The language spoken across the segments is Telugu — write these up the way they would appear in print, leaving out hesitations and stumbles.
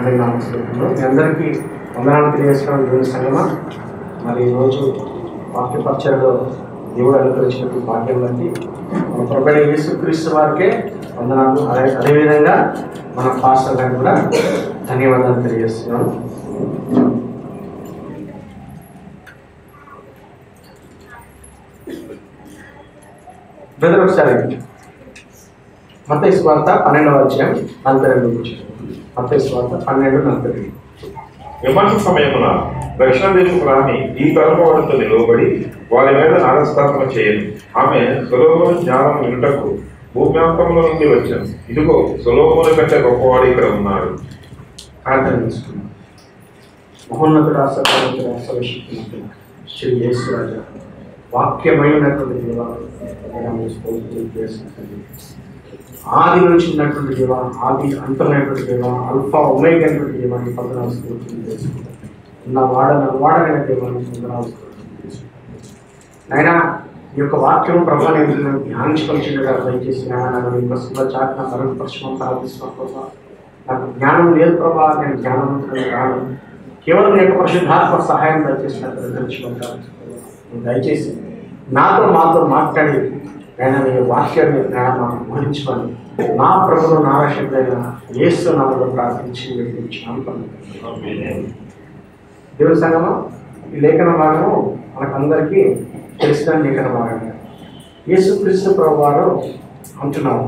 తండ్రి నామములో మీ అందరికీ వందనాలు తెలియజేస్తున్నాను. దేవుని సంగమా, మరి ఈరోజు వాక్య పరిచయలో దేవుడు అనుగ్రహించినటువంటి భాగ్యం బట్టి మన ప్రభువైన యేసుక్రీస్తు వారికే వందనాలు. అదేవిధంగా మన పాస్టర్ గారికి కూడా ధన్యవాదాలు తెలియజేస్తున్నాను. బ్రదర్ ఒకసారి మత్తయి సువార్త 12వ అధ్యాయం 42 నుంచి. మత్తయి సువార్త 12:42. విమర్శ సమయమున దక్షిణ దేశపు రాణి ఈ తరము వారితో నిలువబడి వారి మీద నాగస్థాపన చేయను. ఆమె సొలొమోను జ్ఞానం వినుటకు భూమ్యాంతంలో నుండి వచ్చాను. ఇదిగో సొలొమోను కంటే గొప్పవాడు ఇక్కడ ఉన్నాడు. ప్రార్థన చేసుకున్నాం. మహోన్నతుడు సర్వశక్తిమంతుడు శ్రీ యేసు రాజా, వాక్యమైనటువంటి దేవాలయం ఆది నుంచి ఉన్నటువంటి దేవ, ఆది అంతమైనటువంటి దేవ, అల్ఫా ఒమేగా అయినటువంటి దేవాన్ని పొందనాల్సి చేసుకుంటాం. నా వాడనైన దేవాన్ని పొందనాల్సి నాయనా, ఈ యొక్క వాక్యం ప్రభావం ధ్యానించుకొచ్చినట్టుగా దయచేసి నాయన చాటిన మరుగుపరచడం ప్రార్థిస్తున్నాం ప్రభావ. నాకు జ్ఞానం లేదు ప్రభావ, నేను జ్ఞానవంతులను కాను. కేవలం యొక్క పరిశుద్ధాత్మ సహాయం దయచేసినట్టు తెలుసుకుంటాను. దయచేసి నాతో మాతో మాట్లాడి ఆయన నీ వాక్యాన్ని మాకు బోధించుకొని నా ప్రభువు నా రక్షకుడైన యేసు నామములో ప్రార్థించి వేడుకుంటున్నాను. దేవుని సంగమా, ఈ లేఖన భాగము మనకందరికీ తెలిసిన లేఖన భాగమే. యేసుక్రీస్తు ప్రభువు వారు అంటున్నారు,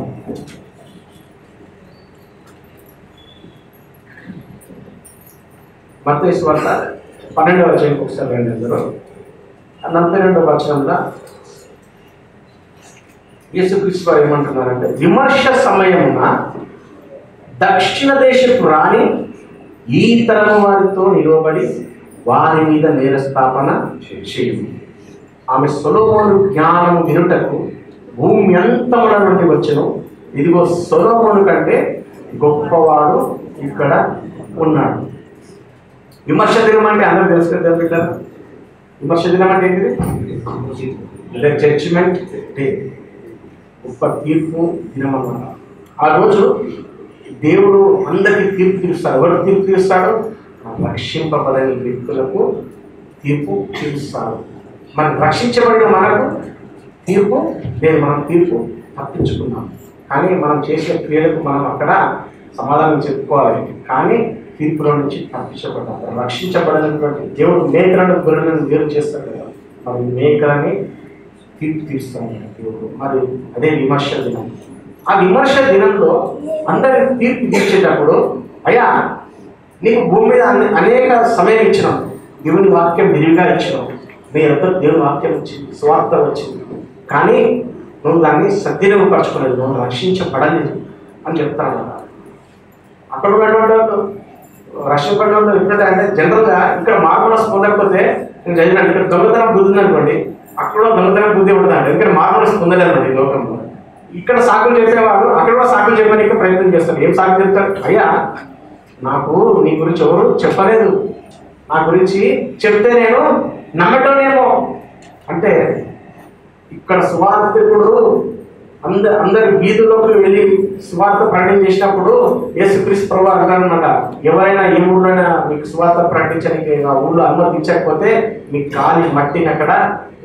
మత్తయి సువార్త 12వ అధ్యాయం ఒకసారి రండి అందరూ. 42వ వచనంలో యేసుక్రీస్తు వారు ఏమంటున్నారంటే, విమర్శ సమయమున దక్షిణ దేశపు రాణి ఈ తరము వారితో నిలవబడి వారి మీద నేరస్థాపన చేయు. ఆమె సొలొమోను జ్ఞానము వినుటకు భూమి అంతముల నుండి వచ్చెను. ఇదిగో సొలొమోను కంటే గొప్పవాడు ఇక్కడ ఉన్నాడు. విమర్శ దినం అంటే అందరూ తెలుసు కదా బిడ్డలు. విమర్శ దినం అంటే ఏంటిది? జడ్జిమెంట్ డే, గొప్ప తీర్పు దినం అన్నమాట. ఆ రోజు దేవుడు అందరికీ తీర్పు తీరుస్తాడు. ఎవరు తీర్పు తీరుస్తాడు? రక్షింపబడిన వ్యక్తులకు తీర్పు తీరుస్తాడు. మనం రక్షించబడిన మనకు తీర్పు లేదు. మనం తీర్పు తప్పించుకున్నాం, కానీ మనం చేసిన క్రియలకు మనం అక్కడ సమాధానం చెప్పుకోవాలి. కానీ తీర్పులో నుంచి తప్పించబడ్డారు. రక్షించబడినటువంటి దేవుడు మేకలను గొర్రెలను వేరు చేస్తాడు కదా, మరి మేకలని తీర్పు తీరుస్తాడు దేవుడు. మరి అదే విమర్శ దినం. ఆ విమర్శ దినంలో అందరికి తీర్పు తీర్చేటప్పుడు, అయ్యా నీకు భూమి మీద అనేక సమయం ఇచ్చినాం, దేవుని వాక్యం విరివిగా ఇచ్చినాం, నీ యొక్క దేవుని వాక్యం వచ్చింది, స్వార్థ వచ్చింది, కానీ నువ్వు దాన్ని సద్వినియోగపరచుకోలేదు, నువ్వు రక్షించబడలేదు అని చెప్తాను కదా. అక్కడ ఉన్నటువంటి రక్షించబడిన వాళ్ళు ఎప్పుడంటే జనరల్గా ఇక్కడ మార్మనస్ పొందకపోతే నేను చదివినట్టు ఇక్కడ దొంగతనం బుద్ధి ఉందనుకోండి, అక్కడ దొంగతనం బుద్ధి ఉంటుందండి. ఇక్కడ మార్మనస్ పొందలేదండి ఈ లోకంలో. ఇక్కడ సాకులు చెప్పేవాడు అక్కడ కూడా సాకులు చెప్పడానికి ప్రయత్నం చేస్తాడు. ఏం సాకులు చెప్తాడు? అయ్యా నాకు నీ గురించి ఎవరు చెప్పలేదు, నా గురించి చెప్తే నేను నమ్మటమేమో అంటే. ఇక్కడ సువార్తికుడు అందరి వీధుల్లోకి వెళ్ళి సువార్త ప్రకటన చేసినప్పుడు యేసుక్రీస్తు ప్రభువు అంటారనమాట, ఎవరైనా ఏ ఊళ్ళైనా మీకు సువార్త ప్రకటించడానికి ఆ ఊళ్ళో అనుమతించకపోతే మీ కాలి మట్టిని అక్కడ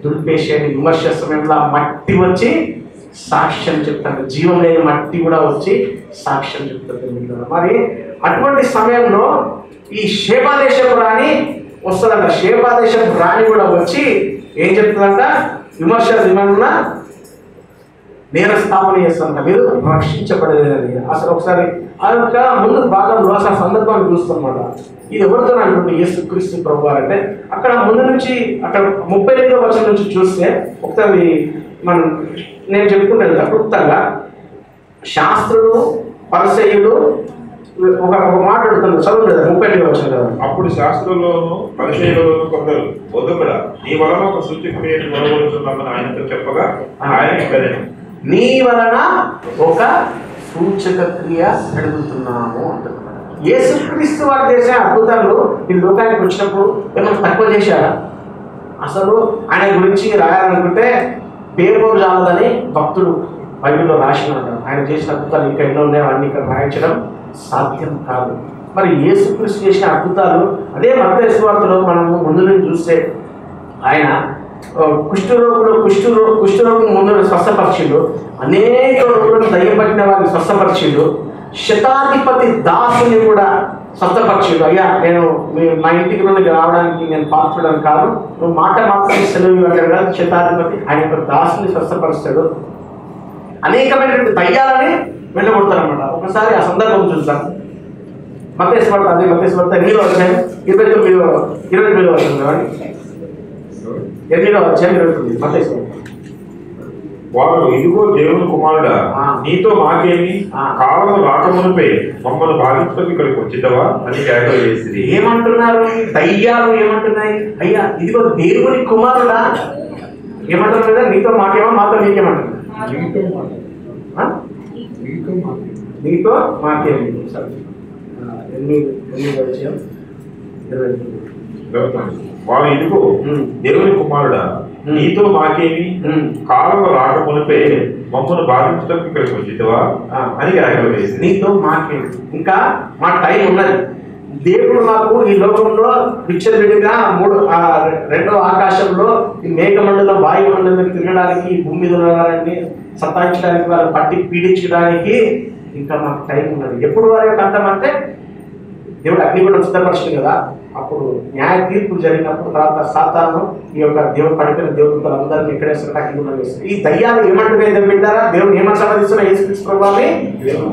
దులిపేసేది. విమర్శ సమయంలో మట్టి వచ్చి సాక్ష్యం చెప్తాడు, జీవం లేని మట్టి కూడా వచ్చి సాక్ష్యం చెప్తాడు. మరి అటువంటి సమయంలో ఈ షేబాదేశపు రాణి వస్తుందంట. షేబాదేశపు రాణి కూడా వచ్చి ఏం చెప్తుందంట? విమర్శ దినంలో నేరస్థాపన చేస్తారంట, మీరు రక్షించబడలేదని. అసలు ఒకసారి ఆ యొక్క ముందు భాగంలో అసలు సందర్భాన్ని చూస్తామన్నమాట. ఇది ఎవరితో అనుకుంటే యేసుక్రీస్తు ప్రభువు అంటే అక్కడ ముందు నుంచి అక్కడ 38వ వచనం నుంచి చూస్తే ఒకసారి నేను చెప్పుకుంటాను క్లుప్తంగా. శాస్త్రుడు పరిసయ్యుడు ఒక మాట అడుగుతాను, చదువులేదు 38వ వచనం కదా. అప్పుడు శాస్త్రుల్లోను పరిసయ్యులలోను కొందరు, బోధకుడా నీ వలన ఒక సూచక్రియను మొదలుపెడుతున్నామని ఆయనతో చెప్పగా ఆయన ఇక్కడేను, నీ వలన ఒక సూచక క్రియ అడుగుతున్నాము అంటున్నాడు. యేసుక్రీస్తు వారు చేసే అద్భుతాలు ఈ లోకానికి వచ్చినప్పుడు ఏమైనా తక్కువ చేశారా? అసలు ఆయన గురించి రాయాలనుకుంటే పేరు చాలదని భక్తుడు బైబిల్లో రాసిన ఆయన చేసిన అద్భుతాలు ఇంకా ఎన్నో ఉన్నాయో అన్ని ఇక్కడ రాయించడం సాధ్యం కాదు. మరి యేసుక్రీస్తు చేసిన అద్భుతాలు అదే మత్తయి సువార్తలో మనము ముందు నుంచి చూస్తే ఆయన కుష్ఠరోగం ముందు స్వస్థపరిచిండు, అనేక రోగులను దయ్యం పట్టిన వారిని స్వస్థపరిచిండు, శతాధిపతి దాసుని కూడా స్వస్థపరిచిండు. అయ్యా నేను మా ఇంటికి నుండి రావడానికి నేను పాల్చడానికి కాదు, నువ్వు మాట మాత్రం సెలవు అంటాడు కదా. శతాధిపతి ఆయన యొక్క దాసుని స్వస్థపరుస్తాడు, అనేకమైనటువంటి దయ్యాలని వెళ్ళగొడతారనమాట. ఒకసారి ఆ సందర్భం చూద్దాం. మత్తయి సువార్త 8వ అధ్యాయం 29వ వచనం కాబట్టి 8వ అధ్యాయం 29 మత్తయి సువార్త. వారు ఇదిగో దేవుని కుమారుడా, నీతో మాకేమి, కాలము రాకమునుపై మమ్మల్ని బాధించడం ఇక్కడికి వచ్చిందవా అని కేకలు వేసింది. ఏమంటున్నారు దయ్యాలు? ఏమంటున్నాయి? అయ్యా ఇదిగో దేవుని కుమారుడా ఏమంటున్నా? నీతో మాకేమో, మాతో నీకేమంటున్నా? నీతో మాకేమి. వారు ఇదిగో దేవుని కుమారుడా, నీతో మాకేమి, కాలము రాకమునిపై మమ్మల్ని బాధించడం ఇక్కడికి వచ్చిందవా అని కేకలు వేసింది. నీతో మాకేమి, ఇంకా మా టైం ఉన్నది. దేవుడు మాకు ఈ లోకంలో విచ్చలవిడిగా రెండో ఆకాశంలో ఈ మేఘమండలం వాయుమండలం తిరగడానికి, భూమి మీద ఉన్నవారిని సతాయించడానికి, వాళ్ళు పట్టి పీడించడానికి ఇంకా మాకు టైం ఉన్నది. ఎప్పుడు వారి యొక్క అంతం అంటే దేవుడు అగ్ని కూడా సిద్ధపరచదు కదా. అప్పుడు న్యాయ తీర్పులు జరిగినప్పుడు తర్వాత సాతాను ఈ యొక్క దేవుడు పడిపోయిన దేవుడు అందరినీ ఎక్కడేస్తారు, అగ్ని కూడా వేస్తారు. ఈ దయ్యాలు ఏమంటున్నాయి వింటారా? దేవుడు ఏమని సంబంధిస్తున్నా? యేసుక్రీస్తు ప్రభువాన్ని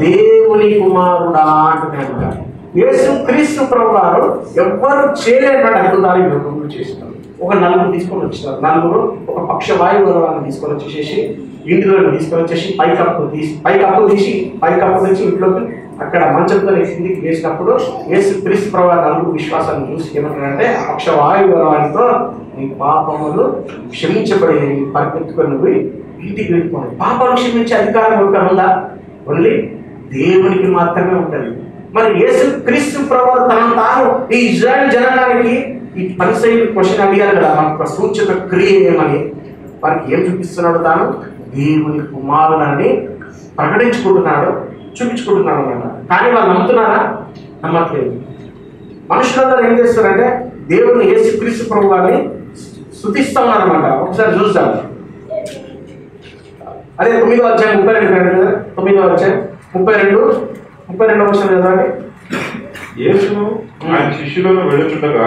దేవుని కుమారుడా అంటున్నాడు. యేసుక్రీస్తు ప్రభువారు ఎవ్వరు చేయలేనటువంటి అద్భుతాలు ఈ లోకంలో చేస్తున్నారు. ఒక నలుగురు తీసుకొని వచ్చినారు. నలుగురు ఒక పక్షవాయు గౌరవాన్ని తీసుకొని వచ్చేసి ఇంటిలో తీసుకొని వచ్చేసి పైకప్పు నుంచి ఇంట్లోకి అక్కడ మంచంతో కిందికి వేసినప్పుడు యేసుక్రీస్తు ప్రభువారు నలుగురు విశ్వాసాన్ని చూసి ఏమంటారంటే, పక్షవాయు గౌరవానితో నీ పాపములు క్షమించబడి పరిపెత్తుకొని పోయి ఇంటికి వెళ్ళిపోయి. పాపాలు క్షమించే అధికారం ఎవరికైనా ఉందా? ఓన్లీ దేవునికి మాత్రమే ఉంటుంది. మరి యేసుక్రీస్తు ప్రభువారు తనను తాను ఈ ఇజ్రాయెల్ జనాంగానికి ఈ పరిసయ్యులు క్వశ్చన్ అడిగారు కదా, మనకు సూచక క్రియ ఏమని. వారికి ఏం చూపిస్తున్నాడు? తాను దేవుని కుమారులని ప్రకటించుకుంటున్నాడు, చూపించుకుంటున్నాడు అన్నమాట. కానీ వాళ్ళు నమ్ముతున్నారా? నమ్మట్లేదు. మనుషులందరూ ఏం చేస్తారంటే దేవుని యేసుక్రీస్తు ప్రభువారిని స్తుతిస్తా ఉన్నారన్నమాట. ఒకసారి చూద్దాం. అదే 9వ అధ్యాయం 32 9వ అధ్యాయం 32వ వచనం చదవండి. యేసును ఆయన శిష్యులను వెళ్ళుచుండగా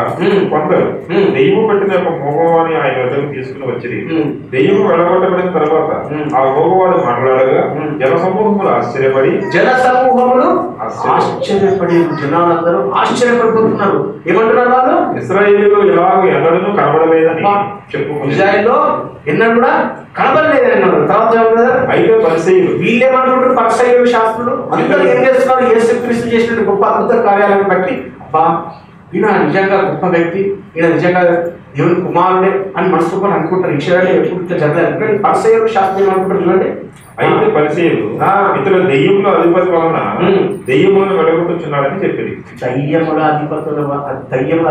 కొందరు దెయ్యము పట్టిన ఒక మోగవాడిని ఆయన వద్దకు తీసుకుని వచ్చింది. దెయ్యము వెళ్ళగొట్టబడిన తర్వాత ఆ మోగవాడు మాట్లాడగా జనసమూహములు ఆశ్చర్యపడి జనాలందరూ ఆశ్చర్యపడిపోతున్నారు. ఏమంటున్నారు వాళ్ళు? ఇశ్రాయేలులో ఎలాగో ఎన్నడూ కనబడలేదని చెప్పుకున్నారు. ఇశ్రాయేలులో ఎన్నడూ కూడా కనబడలేదని అన్నారు. తర్వాత అయితే పరిసయ్యులు వీళ్ళేమనుకుంటారు? పరిసయ్యులు శాస్త్రులు అందరూ ఏం చేస్తున్నారు? యేసుక్రీస్తు చేసిన గొప్ప అద్భుత కార్యాలను బట్టి అబ్బా ఈయన నిజంగా గొప్ప వ్యక్తి, ఈయన నిజంగా దేవుని కుమారుడే అని మనసుకొని అనుకుంటారు. ఇశ్రాయేలు ఎప్పుడు ఇట్లా జరగలేదు. పరిసయ్యులు శాస్త్రులు అనుకుంటారు. చూడండి. అయితే పరిసయ్యులు ఇతర దెయ్యముల అధిపతి వలన దెయ్యములను వెలగొట్టుచున్నాడని చెప్పింది. దయ్యముల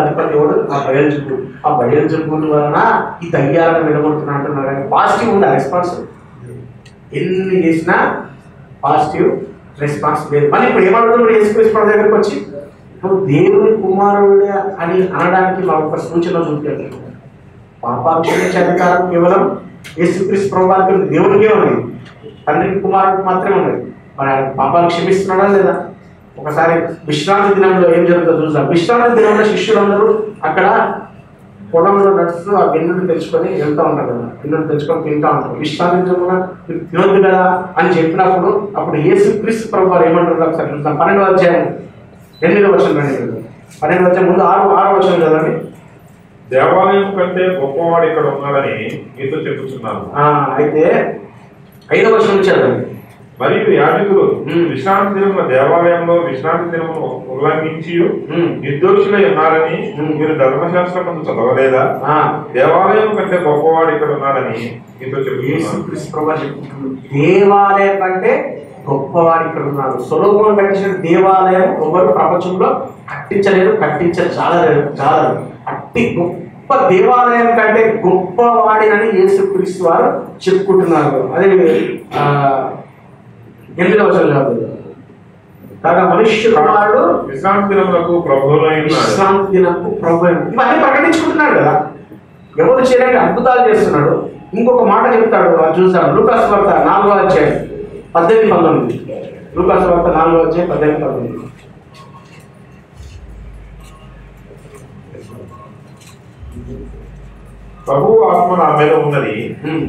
అధిపతి ఎవడు? ఆ బయలుజుడు. ఆ బయలుజుడు వలన ఈ దయ్యాలను వెలగొడుతున్నా అంటున్నారు. కానీ పాజిటివ్ ఉందా రెస్పాన్స్? ఎన్ని చేసినా పాజిటివ్ రెస్పాన్స్ లేదు. మళ్ళీ ఇప్పుడు ఏమడుగుతుంది? యేసుక్రీస్తు దగ్గరికి వచ్చి నువ్వు దేవుని కుమారుడే అని అనడానికి మా ఒక సూచన చూపించారు. పాపాలు క్షమించే అధికారం కేవలం యేసుక్రీస్తు ప్రభువారికి ఉంది, దేవునికే ఉంది, తండ్రికి కుమారుడికి మాత్రమే ఉన్నది. మరి ఆయన పాపాలు క్షమిస్తున్నాడా లేదా? ఒకసారి విశ్రాంతి దినంలో ఏం జరుగుతుందో చూద్దాం. విశ్రాంతి దినంలో శిష్యులందరూ అక్కడ పొలంలో నడుస్తూ ఆ గిన్నెలు తెచ్చుకొని వెళ్తూ ఉంటారు కదా, గిన్నెలు తెచ్చుకొని తింటూ ఉంటారు. విశ్రాంతి దినంలో మీరు తినొద్దు కదా అని చెప్పినప్పుడు అప్పుడు యేసుక్రీస్తు ప్రభువారు ఏమంటారు ఒకసారి చూద్దాం. 12వ అధ్యాయం 8వ వచనం రండి. 12వ అధ్యాయం ముందు 6వ వచనం కదండి. దేవాలయం కంటే గొప్పవాడు ఇక్కడ ఉన్నాడని మీతో చెప్పుతున్నాను. అయితే 5వ వచనం నుంచి చదవండి. మరియు యాజకులు విశ్రాంతి దినమున దేవాలయంలో విశ్రాంతి దినమును ఉల్లంఘించి నిర్దోషులై ఉన్నారని మీరు ధర్మశాస్త్రం ముందు చదవలేదా? దేవాలయం కంటే గొప్పవాడు ఇక్కడ ఉన్నాడని మీతో చెప్తున్నాను. దేవాలయం కంటే గొప్పవాడు ఇక్కడ ఉన్నాడు. సొలొమోను కట్టించిన దేవాలయం ఎవరు ప్రపంచంలో కట్టించలేదు, చాలా అట్టి గొప్ప దేవాలయం కంటే గొప్పవాడినని యేసుక్రీస్తు వారు చెప్పుకుంటున్నారు. అదే 8వ వచనం కాదు, కాగా మనుష్య కుమారుడు విశ్రాంతి దినములకు ప్రభువునై ఉన్నాడు. విశ్రాంతి దినపు ప్రభు ఇవన్నీ ప్రకటించుకుంటున్నాడు కదా. ఎవరు చేయడానికి అద్భుతాలు చేస్తున్నాడు. ఇంకొక మాట చెప్తాడు, అది చూసాడు. లూకాసు వార్త 4వ అధ్యాయం 18-19. లూకాసు వార్త 4వ అధ్యాయం 18-19. ప్రభువు ఆత్మ నా మీద ఉన్నది,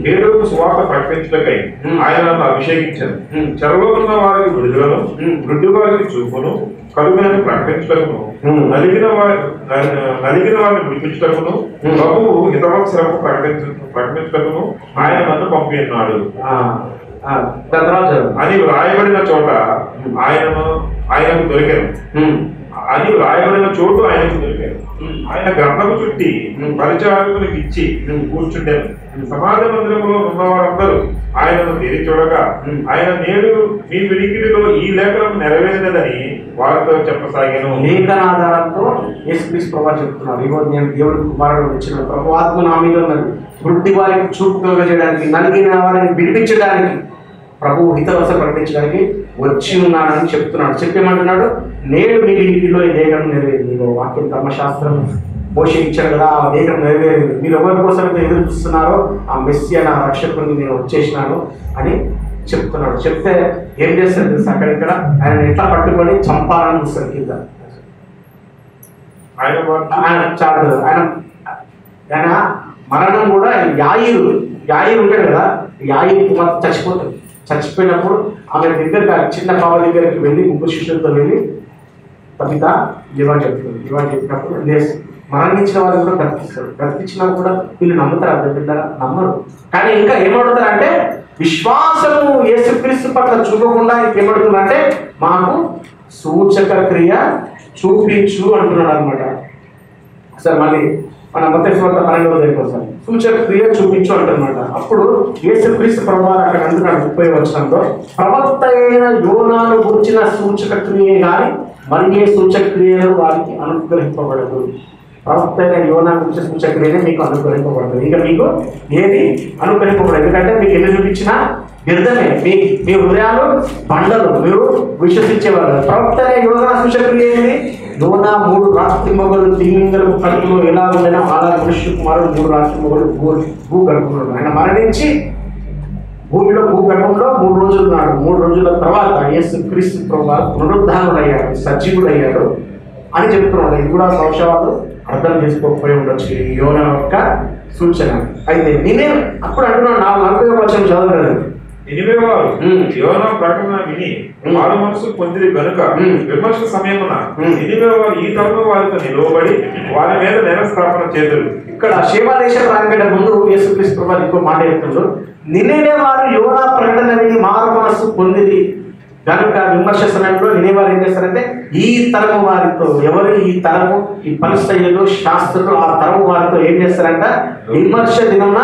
పేదలకు సువార్త ప్రకటించుటకై ఆయన నన్ను అభిషేకించాను. చెరలో ఉన్న వారికి విడుదలను, వృద్ధి వారికి చూపును, కలుగునని ప్రకటించుటకును, నలిగిన వారిని విడిపించుటకును, ప్రభువు హితవత్సరము ప్రకటించుటకును ఆయన నన్ను పంపి ఉన్నాడు అని వ్రాయబడిన చోట ఆయనకు దొరికాను. అని వ్రాయబడిన చోటు ఆయనకు దొరికాను. ఆయన గ్రంథము చుట్టి పరిచారకులకు ఇచ్చి కూర్చుంటాను. సమాజ మందిరంలో ఉన్న వారందరూ ఆయనను తెరి చూడగా, ఆయన నేడు మీ వినికిడిలో ఈ లేఖనం నెరవేరినదని వారితో చెప్పసాగాను. లేఖనాధారంతో యేసుక్రీస్తు ప్రభువు చెప్తున్నారు, ఇగో నేను దేవుడి కుమారుడు వచ్చిన ప్రభు ఆత్మ నా మీద ఉన్నది, వృద్ధి వారికి చూపు కలుగజేయడానికి, నలిగిన వారిని విడిపించడానికి, ప్రభువు హితవస ప్రకటించడానికి వచ్చి ఉన్నాడని చెప్తున్నాడు. చెప్పేమంటున్నాడు, నేడు మీ ఇంటిలో ఈ లేఖనం నెరవేరింది. వాక్యం ధర్మశాస్త్రం మోషే ఇచ్చాడు కదా, ఆ లేఖనం నెరవేరింది. మీరు ఎవరి కోసం అయితే ఎదురు చూస్తున్నారో ఆ మెస్సియా నా రక్షకుడిని నేను వచ్చేసినాను అని చెప్తున్నాడు. చెప్తే ఏం చేస్తారు తెలుసు, అక్కడిక్కడ ఆయన ఎట్లా పట్టుకొని చంపాలని చూస్తారు కింద. ఆయన మరణం కూడా యాయిరు ఉంటాడు కదా, యాయిరు కుమార్తె చచ్చిపోతుంది. చచ్చిపోయినప్పుడు ఆమె దగ్గర చిన్న పాప దగ్గరికి వెళ్ళి ముగ్గురు శిష్యులతో వెళ్ళి తమిత దివాన్ చెప్తుంది. దివాన్ చెప్పినప్పుడు మరణించిన వాళ్ళు కూడా బ్రతికిస్తారు. బ్రతికించినా కూడా వీళ్ళు నమ్ముతారు, అర్థం బిడ్డారా? నమ్మరు. కానీ ఇంకా ఏమడుతారంటే విశ్వాసము యేసుక్రీస్తు పట్ల చూపకుండా ఏమడుతుందంటే మాకు సూచక క్రియ చూపించు అంటున్నాడు అనమాట. సార్ మళ్ళీ మన మత్తయి వార్త 12వ అధ్యాయం సూచక క్రియ చూపించు అంటున్నమాట. అప్పుడు యేసుక్రీస్తు ప్రభువు అక్కడ అంటున్నాడు 30వ వచనంలో, ప్రవక్త అయిన యోనాను గురించిన సూచక క్రియే కానీ మరి ఏ సూచక క్రియలు వారికి అనుగ్రహింపబడదు. ప్రవక్త అయిన యోనా గురించిన సూచక క్రియనే మీకు అనుగ్రహింపబడదు. ఇక మీకు ఏది అనుగ్రహింపబడదు, ఎందుకంటే మీకు ఎన్ని చూపించినా వ్యర్థమే. మీ హృదయాలు బండలు, మీరు విశ్వసించేవారు. ప్రవక్త అయిన యోనా సూచక క్రియ ఏంటి? యోనా 3 రాత్రి మొగలు తిమింగలము కడుపులో ఎలా ఉండైనా అలా మనుష్య కుమారుడు 3 రాత్రి మొగలు భూగర్భంలో ఆయన మరణించి భూగర్భంలో 3 రోజులు ఉన్నాడు. 3 రోజుల తర్వాత యేసుక్రీస్తు ప్రభువు పునరుద్ధానుడయ్యాడు, సజీవుడయ్యాడు అని చెప్తున్నాడు. ఇది కూడా బహుశా వాళ్ళు అర్థం చేసుకోకపోయి ఉండొచ్చు యోనా యొక్క సూచన. అయితే నేనే అప్పుడు అంటున్నాను, 40వ వచనం చదవలేదు. నినివేవారు యోనా ప్రకటన విని మారు మనసు పొందిరి గనుక విమర్శ సమయమున నినివేవారు ఈ తరము వారితో నిలువబడి వారి మీద నేరస్థాపన చేతులు. ఇక్కడ శివాదేశం రాకంటే ముందు యేసుక్రీస్తు ప్రభువు ఇంకో మాట చెప్తుండ్రు, నినివేవారు యోనా ప్రకటన విని మారు మనసు పొందిరి కనుక విమర్శ సమయంలో నినివేవారు ఏం చేస్తారంటే ఈ తరము వారితో, ఎవరు ఈ తరము, ఈ పరిస్థితులు శాస్త్రులు ఆ తరము వారితో ఏం చేస్తారంట విమర్శ దినమున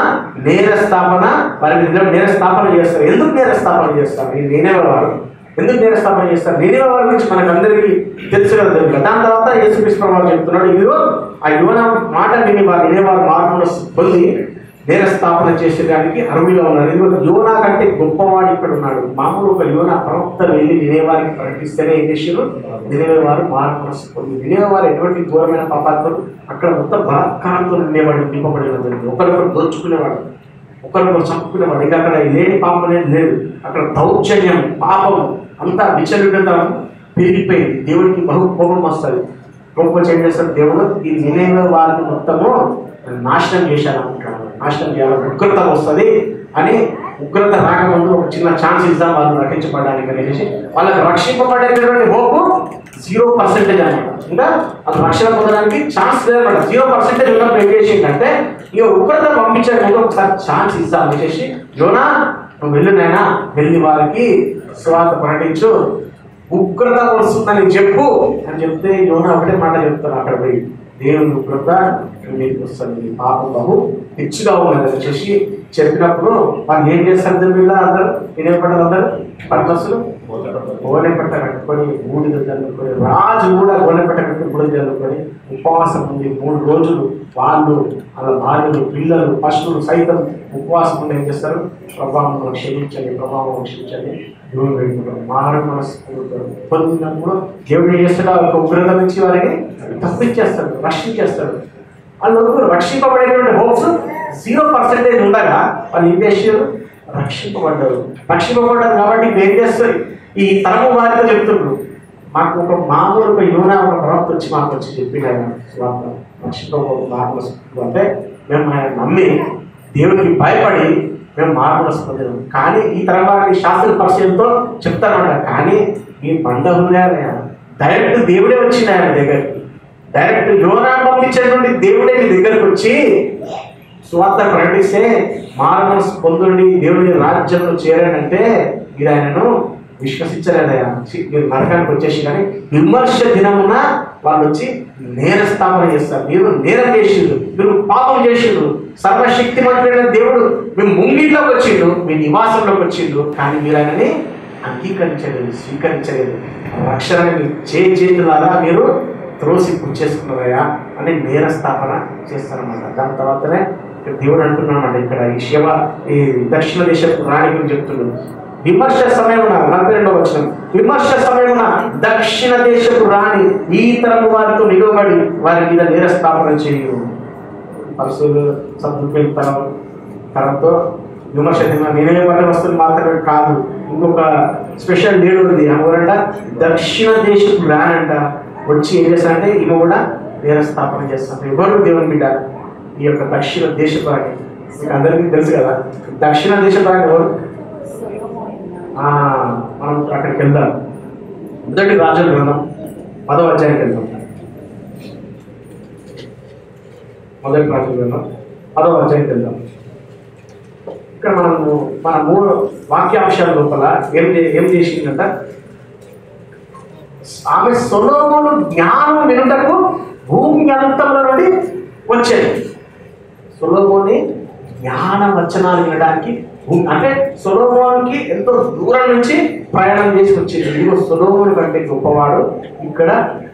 నేరస్థాపన, వారి నేరస్థాపన చేస్తారు. ఎందుకు నేరస్థాపన చేస్తారు? ఈ నినివేవారు ఎందుకు నేరస్థాపన చేస్తారు? నినివేవారి గురించి మనకందరికీ తెలుసు కదా. దాని తర్వాత యేసుక్రీస్తు ప్రభువు చెప్తున్నాడు, ఇదిగో ఆ యోనా మాట విని వారు నినివేవారు మార్పును పొంది నేరస్థాపన చేసేదానికి అర్హులుగా ఉన్నారు. ఎందుకంటే యోనా కంటే గొప్పవాడు ఇక్కడ ఉన్నాడు. మామూలు ఒక యోనా ప్రవక్త వెళ్ళి నినివేవారికి ప్రకటిస్తేనే ఏం చేశారు, నినివేవారు మార్పు పొంది. నినివేవారు ఎటువంటి ఘోరమైన పాపాత్మలు, అక్కడ మొత్తం బలాత్కారంతో నిండేవాడు, నింపబడిన ఒకరికొకరు దోచుకునేవాడు, ఒకరికొకరు చంపుకునేవాడు. ఇంకా అక్కడ లేని పాపం అనేది లేదు. అక్కడ దౌర్జన్యం, పాపం అంతా విచలితం పెరిగిపోయింది. దేవుడికి బహు కోపం వస్తుంది. కోపం ఏం చేస్తారు దేవుడు, ఈ నినివే వారిని మొత్తము నాశనం చేశారనుకుంటాడు. నాశనం చేయాలని ఉగ్రత వస్తుంది అని, ఉగ్రత రాకముందు ఒక చిన్న ఛాన్స్ ఇద్దాం వాళ్ళు రక్షించబడడానికి అనేసి వాళ్ళకి రక్షింపబడేటటువంటి హోపు 0% అనమాట. ఇంకా అది రక్షణ పొందడానికి ఛాన్స్ లేదన్నమాట. 0% ఉన్నప్పుడు ఏం చేసిందంటే ఇక ఉగ్రత పంపించకుండా ఒకసారి ఛాన్స్ ఇద్దాం అనేసి, యోనా నువ్వు వెళ్ళినైనా వెళ్ళి వారికి సువార్త ప్రకటించు, ఉగ్రత వస్తుందని చెప్పు అని చెప్తే యోనా ఒకటే మాట చెప్తాను. అక్కడ పోయి దేవుని ఉగ్రత మీకు వస్తుంది, మీ పాపం బహు పిచ్చిగా ఉన్నది వచ్చేసి చెప్పినప్పుడు వాళ్ళు ఏం చేస్తారు వీళ్ళ అందరూ నేనేం పడ్డారు అందరూ పట్టణస్తులు గోనెపట్ట కట్టుకొని బూడిద జల్లుకొని రాజు కూడా గోనెపట్ట కట్టుకొని బూడిద జల్లుకొని ఉపవాసం ఉంది 3 రోజులు వాళ్ళు వాళ్ళ భార్యలు పిల్లలు పశువులు సైతం ఉపవాసం ఉండి ఏం చేస్తారు ప్రభావం క్షమించండి ప్రభావం క్షమించండి దేవుడు పెట్టుకుంటారు మారణ మనసు పొందినప్పుడు దేవుడు ఏం చేస్తాడు ఒక ఉగ్రత నుంచి వారిని తప్పించేస్తాడు రక్షించేస్తాడు వాళ్ళు రక్షింపబడేటువంటి హోప్స్ 0% ఉండగా వాళ్ళు ఏం చేశారు రక్షింపబడ్డారు కాబట్టి ఏం చేస్తారు ఈ తరము వారితో చెప్తున్నారు మాకు ఒక మామూలు ఒక యోనా ఒక ప్రవక్త వచ్చి మాకు వచ్చి చెప్పింది ఆయన రక్షింపబడు అంటే మేము ఆయన నమ్మి దేవుడికి భయపడి మేము మార్పులు పొందాము కానీ ఈ తరం వారిని శాస్త్ర పరిచయంతో చెప్తారన్నమాట కానీ ఈ బండ ఉన్నాయా డైరెక్ట్ దేవుడే వచ్చింది ఆయన దగ్గరికి డైరెక్ట్ యోనా పంపించేటువంటి దేవుడే మీ దగ్గరికి వచ్చి సువార్త ప్రకటిస్తే మారమనసు పొందండి దేవుడి రాజ్యంలో చేరాడంటే మీరు ఆయనను విశ్వసించలేదయా మీరు నరకానికి వచ్చేసి కానీ విమర్శ దినమున వాళ్ళు వచ్చి నేరస్థాపన చేస్తారు మీరు నేరం చేసిండు మీరు పాపం చేసిండు సర్వశక్తిమంతుడైన దేవుడు మీ ముంగిట్లోకి వచ్చిండు మీ నివాసంలోకి వచ్చిండు కానీ మీరు ఆయనని అంగీకరించలేదు స్వీకరించలేదు రక్షణని చేతులారా మీరు త్రోసి పుచ్చేసుకున్నారయా అని నేరస్థాపన చేస్తారన్నమాట దాని తర్వాతనే దేవుడు అంటున్నాడు ఇక్కడ ఈ దక్షిణ దేశపు రాణి గురించి చెప్తున్నాడు విమర్శ సమయమున 42వ వచనం విమర్శ సమయమున దక్షిణ దేశపు రాణి ఈ తరము వారితో నిలబడి వారి మీద నేరస్థాపన చేయు పరుసులు సద్దుపేలు తరంతో విమర్శ నేనే పట్ల వస్తుంది మాత్రమే కాదు ఇంకొక స్పెషల్ డేట్ ఉంది ఎవరంట దక్షిణ దేశపు రాణి అంట వచ్చి ఏం చేస్తారంటే ఈమె కూడా నేరస్థాపన చేస్తారు ఎవరు దేవుని బిడ్డ ఈ యొక్క దక్షిణ దేశపు రాణి మీకు అందరికీ తెలుసు కదా దక్షిణ దేశపు రాణి ఎవరు మనం అక్కడికి వెళ్దాం మొదటి రాజుల గ్రంథం 10వ అధ్యాయానికి వెళ్దాం మొదటి రాజుల గ్రంథం 10వ అధ్యాయానికి వెళ్దాం ఇక్కడ మనము మన 3 వాక్యాంశాల లోపల ఏం చేసిందంట ఆమె సొలొమోను జ్ఞానం వినుటకు భూమి అంతముల నుండి వచ్చేది సొలొమోని జ్ఞాన వచనాలు వినడానికి అంటే సొలొమోనుకి ఎంతో దూరం నుంచి ప్రయాణం చేసి వచ్చింది ఇదిగో సొలొమోను కంటే గొప్పవాడు ఇక్కడ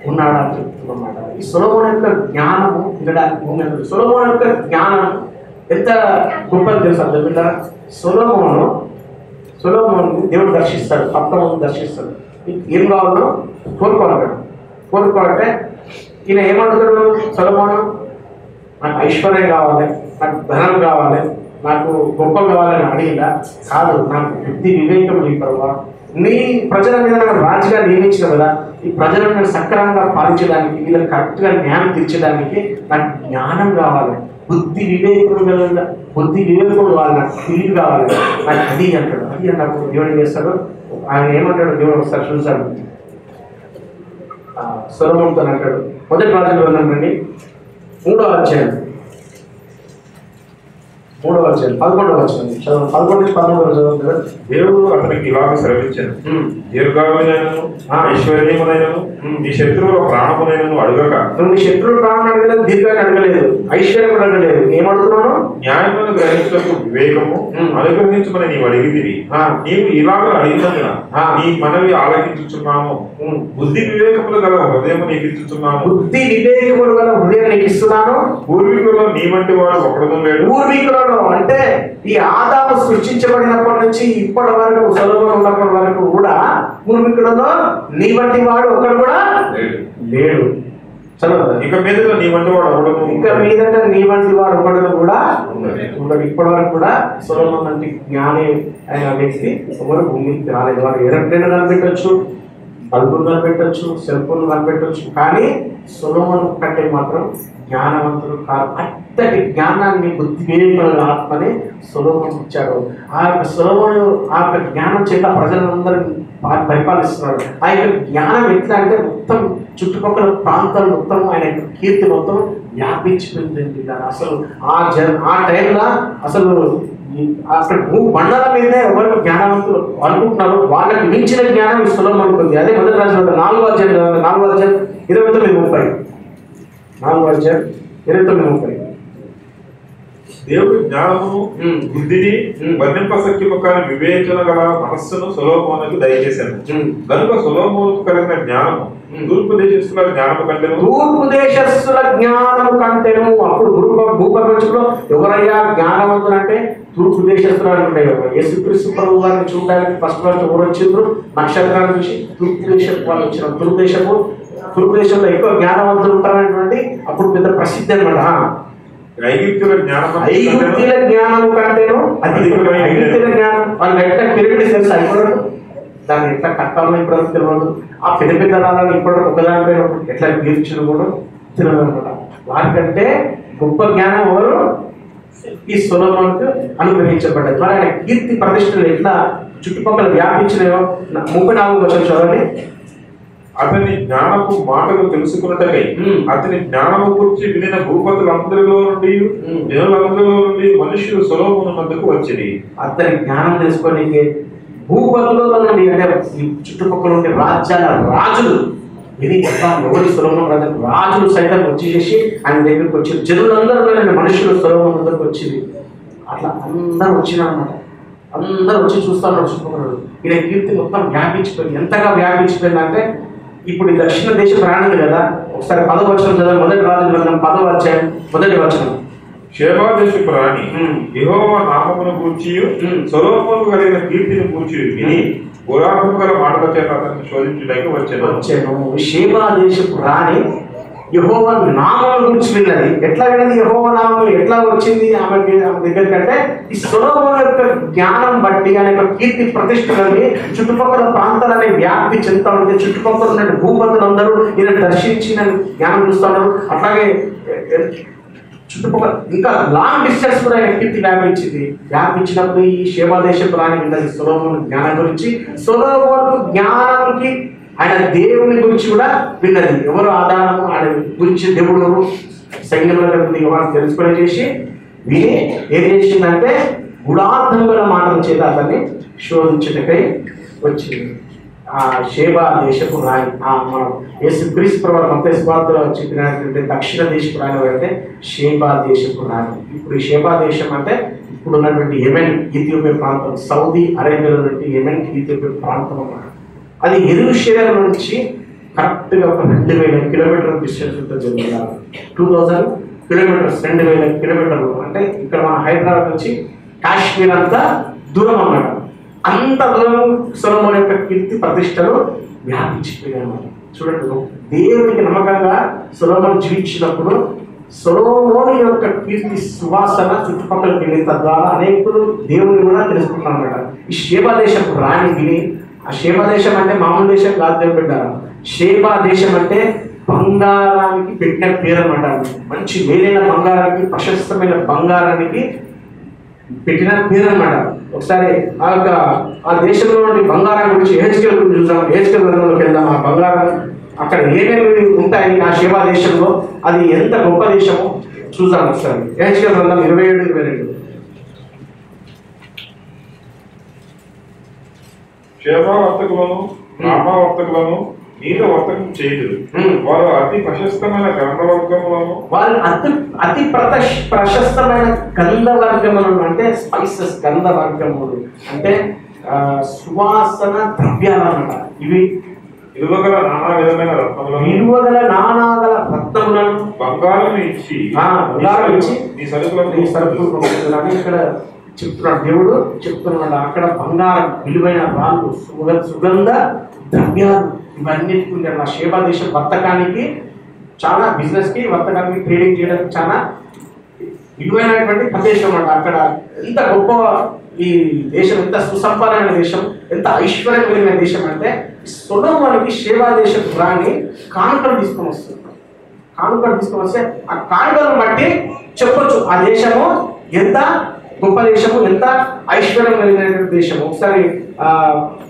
ఉన్నాడు అని చెప్తున్నమాట ఈ సొలొమోను యొక్క జ్ఞానము వినడానికి భూమి అంత సొలొమోను యొక్క జ్ఞానం ఎంత గొప్పది తెలుసు అందులో సొలొమోను దేవుడు దర్శిస్తాడు తప్పని దర్శిస్తాడు ఏం కావాలో కోరుకోవాలంటే ఈయన ఏమంటున్నాడు సొలొమోను నాకు ఐశ్వర్యం కావాలి నాకు ధనం కావాలి నాకు గొప్పలు కావాలని అడిగిందా కాదు నాకు బుద్ధి వివేకం నీ ప్రభావ నీ ప్రజల మీద నాకు రాజుగా నియమించిన కదా ఈ ప్రజలను నేను సక్రమంగా పాలించడానికి వీళ్ళని కరెక్ట్గా జ్ఞానం తీర్చడానికి నాకు జ్ఞానం కావాలి బుద్ధి వివేకం కావాలి నాకు తెలివి కావాలి నాకు అది అంటాడు అది అన్నప్పుడు దేవుడు చేస్తాడు ఆయన ఏమంటాడు దేవుడు ఒకసారి చూశాడు సొలొమోనుతో అంటాడు మొదటి రాజుల గ్రంథం రండి 3వ అధ్యాయం 11వ వచనం 11 నుంచి 13 చదువుతారు దేవుడు అతనికి ఇలాగ సెలవిచ్చాను దీర్ఘాయునైనను ఐశ్వర్యమునైనను నీ శత్రువుల ప్రాణమునైనను అడగక నువ్వు నీ శత్రువుల ప్రాణం అడగలేదు దీర్ఘాన్ని అడగలేదు ఐశ్వర్యం అడగలేదు ఏమడుగుతున్నాను న్యాయములను గ్రహించకు వివేకము అనుగ్రహించమని నీవు అడిగితివి నీవు ఇలాగ అడిగినందున నీ మనవి ఆలకించుచున్నాము బుద్ధి వివేకములు గల హృదయం నీకు ఇచ్చుచున్నాము బుద్ధి వివేకములు గల హృదయం నీకు ఇస్తున్నాను పూర్వీకులలో నీ వంటి వాడు ఒకడును లేడు పూర్వీకులలో అంటే ఈ ఆదాము సృష్టించబడినప్పటి నుంచి ఇప్పటి వరకు సొలొమోను ఉన్నప్పటి వరకు కూడా పూర్వీకులలో నీ వంటి వాడు ఒకడు కూడా లేడు ఇక మీద నీ వంటి వాడు ఒకడు ఇంకా మీదంటే నీ వంటి వాడు ఒకడు కూడా ఉండడు ఇప్పటి వరకు కూడా సొలొమోను అంటే జ్ఞాని అయిన వ్యక్తి ఎవరు భూమికి రాలేదు వారు ఏరోప్లేన్ కనిపెట్టచ్చు బల్బులు కనిపెట్టచ్చు సెల్ ఫోన్ కనిపెట్టచ్చు కానీ సొలొమోను కంటే మాత్రం జ్ఞానవంతుడు కాదు అంతటి జ్ఞానాన్ని బుద్ధి వివేకముల ఆత్మని సొలొమోను ఇచ్చాడు ఆ యొక్క సొలొమోను ఆ యొక్క జ్ఞానం చేత ప్రజలందరినీ పరిపాలిస్తున్నాడు ఆ యొక్క జ్ఞానం ఎట్లా అంటే మొత్తం చుట్టుపక్కల ప్రాంతాలు మొత్తం ఆయన యొక్క కీర్తి మొత్తం వ్యాపించిపోయింది అసలు ఆ టైంలో అసలు అక్కడ బండల మీదే ఎవరికి జ్ఞానవంతులు అనుకుంటున్నారు వాళ్ళకి మించిన జ్ఞానం ఈ సొలొమోనుకు ఉంది అదే మొదటి రాజుల 4వ అధ్యాయం 4వ అధ్యాయం 29-30 4వ అధ్యాయం 29:30. దేవుడి జ్ఞానమును బుద్ధిని వర్ణింపశక్యము కాని వివేచన గల మనస్సును సొలొమోనుకు దయచేశాను. కనుక సొలొమోనుకు కలిగిన జ్ఞానము తూర్పు దేశస్తుల జ్ఞానము కంటేను అప్పుడు భూప్రపంచంలో ఎవరయ్యా జ్ఞానవంతులు అంటే తూర్పు దేశస్తులు అనుకుంటే యేసుక్రీస్తు ప్రభు వారిని చూడడానికి ఫస్ట్ వాళ్ళు ఎవరు వచ్చిండ్రు? నక్షత్రాన్ని చూసి తూర్పు దేశపు వాళ్ళు వచ్చిన తూర్పు దేశంలో ఎక్కువ జ్ఞానవంతులు ఉంటారనేటువంటి అప్పుడు పెద్ద ప్రసిద్ధి అనమాట. ఐగుప్తుల జ్ఞానం కంటేను ఐగుప్తుల జ్ఞానం వాళ్ళు ఎట్లా పిరమిడ్ తెలుసు అయిపోయాడు, దాన్ని ఎట్లా కట్టాలో ఇప్పుడు తెలియదు. ఆ పెద్ద పెద్ద రాళ్ళని ఇప్పుడు ఒకదానిపై ఎట్లా గీర్చుడు కూడా తెలియదు అనమాట. వారికంటే గొప్ప జ్ఞానం ఎవరు? ఈ సొలొమోనుకు అనుగ్రహించబడ్డది. మరి ఆయన కీర్తి ప్రతిష్టలు ఎట్లా చుట్టుపక్కల వ్యాపించినాయో 34వ వచనం చదవండి. అతని జ్ఞానపు మాటలు తెలుసుకున్నట్టకై అతని జ్ఞానము గురించి వినిన భూపతులందరిలో నుండి జనులందరిలో నుండి మనుషులు సొలొమోను వద్దకు వచ్చింది. అతని జ్ఞానం తెలుసుకోనికి భూపతులలో నుండి అంటే చుట్టుపక్కల ఉండే రాజ్యాల రాజులు ఇది ఎవరి సొలొమోను రాజులు సైతం వచ్చేసి ఆయన దగ్గరికి వచ్చి జనులందరూ మనుషులు సొలొమోను వద్దకు వచ్చింది. అట్లా అందరూ వచ్చినారన్నమాట. అందరూ వచ్చి చూస్తున్నారు చుట్టుపక్కల. ఈయన కీర్తి మొత్తం వ్యాపించిపోయింది. ఎంతగా వ్యాపించిపోయిందంటే ఇప్పుడు ఈ దక్షిణ దేశ ప్రాణులు కదా. ఒకసారి 10వ వచనం చదవండి. మొదటి రాజుల గ్రంథం 10వ అధ్యాయం 1వ వచనం. షేబా దేశపు రాణి యెహోవా నామమును గూర్చి సొలొమోనుకు కలిగిన కీర్తిని గూర్చి విని పురాణము గల మాటల చేత అతన్ని శోధించుటకు వచ్చాను. షేబా దేశపు రాణి యెహోవా నామమును గురించి విన్నది. ఎట్లా విన్నది? యెహోవా నామం ఎట్లా వచ్చింది ఆమె దగ్గరికి అంటే ఈ సొలొమోను యొక్క జ్ఞానం బట్టి ఆయన యొక్క కీర్తి ప్రతిష్టలని చుట్టుపక్కల ప్రాంతాలని వ్యాప్తి చెందుతా ఉంటే చుట్టుపక్కల ఉన్న భూపతులందరూ ఈయన దర్శించిన జ్ఞానం చూస్తున్నారు. అట్లాగే చుట్టుపక్కల ఇంకా లాంగ్ డిస్టెన్స్ కూడా ఆయన కీర్తి వ్యాపించినప్పుడు ఈ షేబా దేశపు రాణి విన్నది సొలొమోను జ్ఞానం గురించి. సొలొమోను జ్ఞానానికి ఆయన దేవుని గురించి కూడా విన్నది. ఎవరు ఆధారము ఆయన గురించి దేవుడు సైన్యములను తెలుసుకునే చేసి విని ఏం చేసిందంటే గుడార్థముల మాటల చేత అతన్ని శోధించుటకై వచ్చింది. ఆ షేబా దేశపు రాణి మనం యేసుక్రీస్తు ప్రభువు మత్తయి సువార్తలో చెప్పినటువంటి దక్షిణ దేశపు రాణి అంటే షేబా దేశపు రాణి. ఇప్పుడు ఈ షేబా దేశం అంటే ఇప్పుడు ఉన్నటువంటి యెమెన్ ఇథియోపియా ప్రాంతం, సౌదీ అరేబియాలో నుండి యెమెన్ ఇథియోపియా ప్రాంతం అన్నమాట. అది యెరూషలేము నుంచి కరెక్ట్గా ఒక 2000 కిలోమీటర్ల డిస్టెన్స్ ఉంటుంది. 2000 కిలోమీటర్స్, 2000 కిలోమీటర్లు అంటే ఇక్కడ మన హైదరాబాద్ నుంచి కాశ్మీర్ అంతా దూరం అన్నమాట. అంత దూరం సొలొమోను యొక్క కీర్తి ప్రతిష్టలు వ్యాపించిపోయాయి అన్నమాట. చూడండి, దేవునికి నమ్మకంగా సొలొమోను జీవించినప్పుడు సొలొమోను యొక్క కీర్తి సువాసన చుట్టుపక్కలకి వెళ్ళిన తద్వారా అనేకులు దేవుని కూడా తెలుసుకుంటున్నారు అన్నమాట. ఈ షేబా దేశపు రాణి విని, ఆ షేబా దేశం అంటే మామూలు దేశం కాదు, దేవుడు పెట్టారు. షేబా దేశం అంటే బంగారానికి పెట్టిన పేరు అన్నమాట. మంచి మేలైన బంగారానికి, ప్రశస్తమైన బంగారానికి పెట్టిన పేరు అన్నమాట. ఒకసారి ఆ దేశంలో నుండి బంగారం గురించి హెచ్కెల్ గురించి చూద్దాం. హెచ్కెల్ గ్రంథంలోకి వెళ్దాం. ఆ బంగారం అక్కడ ఏమేమి ఉంటాయి ఆ షేబా దేశంలో, అది ఎంత గొప్ప దేశమో చూద్దాం ఒకసారి. హెచ్కెల్ గ్రంథం 27-22. షేబా వర్తకులను రామా వర్తకులను నీల వర్తకం చేయుదురు. వారు అతి ప్రశస్తమైన గంధవర్గములను అతి ప్రశస్తమైన గంధవర్గములను అంటే స్పైసెస్, గంధవర్గములు అంటే సువాసన ద్రవ్యాలు అన్నమాట. ఇవి ఇరువగల నానా విధమైన రత్నములను, బంగారం ఇచ్చి నీ సరుకులను ఇక్కడ చెప్తున్నాడు. దేవుడు చెప్తున్నాడు అక్కడ బంగారం, విలువైన రాళ్ళు, సుగంధ ద్రవ్యాలు ఇవన్నిటికీ ఆ షేబా దేశం వర్తకానికి, చాలా బిజినెస్కి, వర్తకానికి, ట్రేడింగ్ చేయడానికి చాలా విలువైనటువంటి ప్రదేశం అన్నమాట. అక్కడ ఎంత గొప్ప ఈ దేశం, ఎంత సుసంపన్నమైన దేశం, ఎంత ఐశ్వర్యం కలిగిన దేశం అంటే సొలొమోనుకి షేబా దేశం రాణి కానుకలు తీసుకొని వస్తుంది. కానుకలు తీసుకొని వస్తే ఆ కానుకలను బట్టి చెప్పొచ్చు ఆ దేశము ఎంత గొప్ప దేశము, ఎంత ఐశ్వర్యం కలిగినటువంటి దేశము. ఒకసారి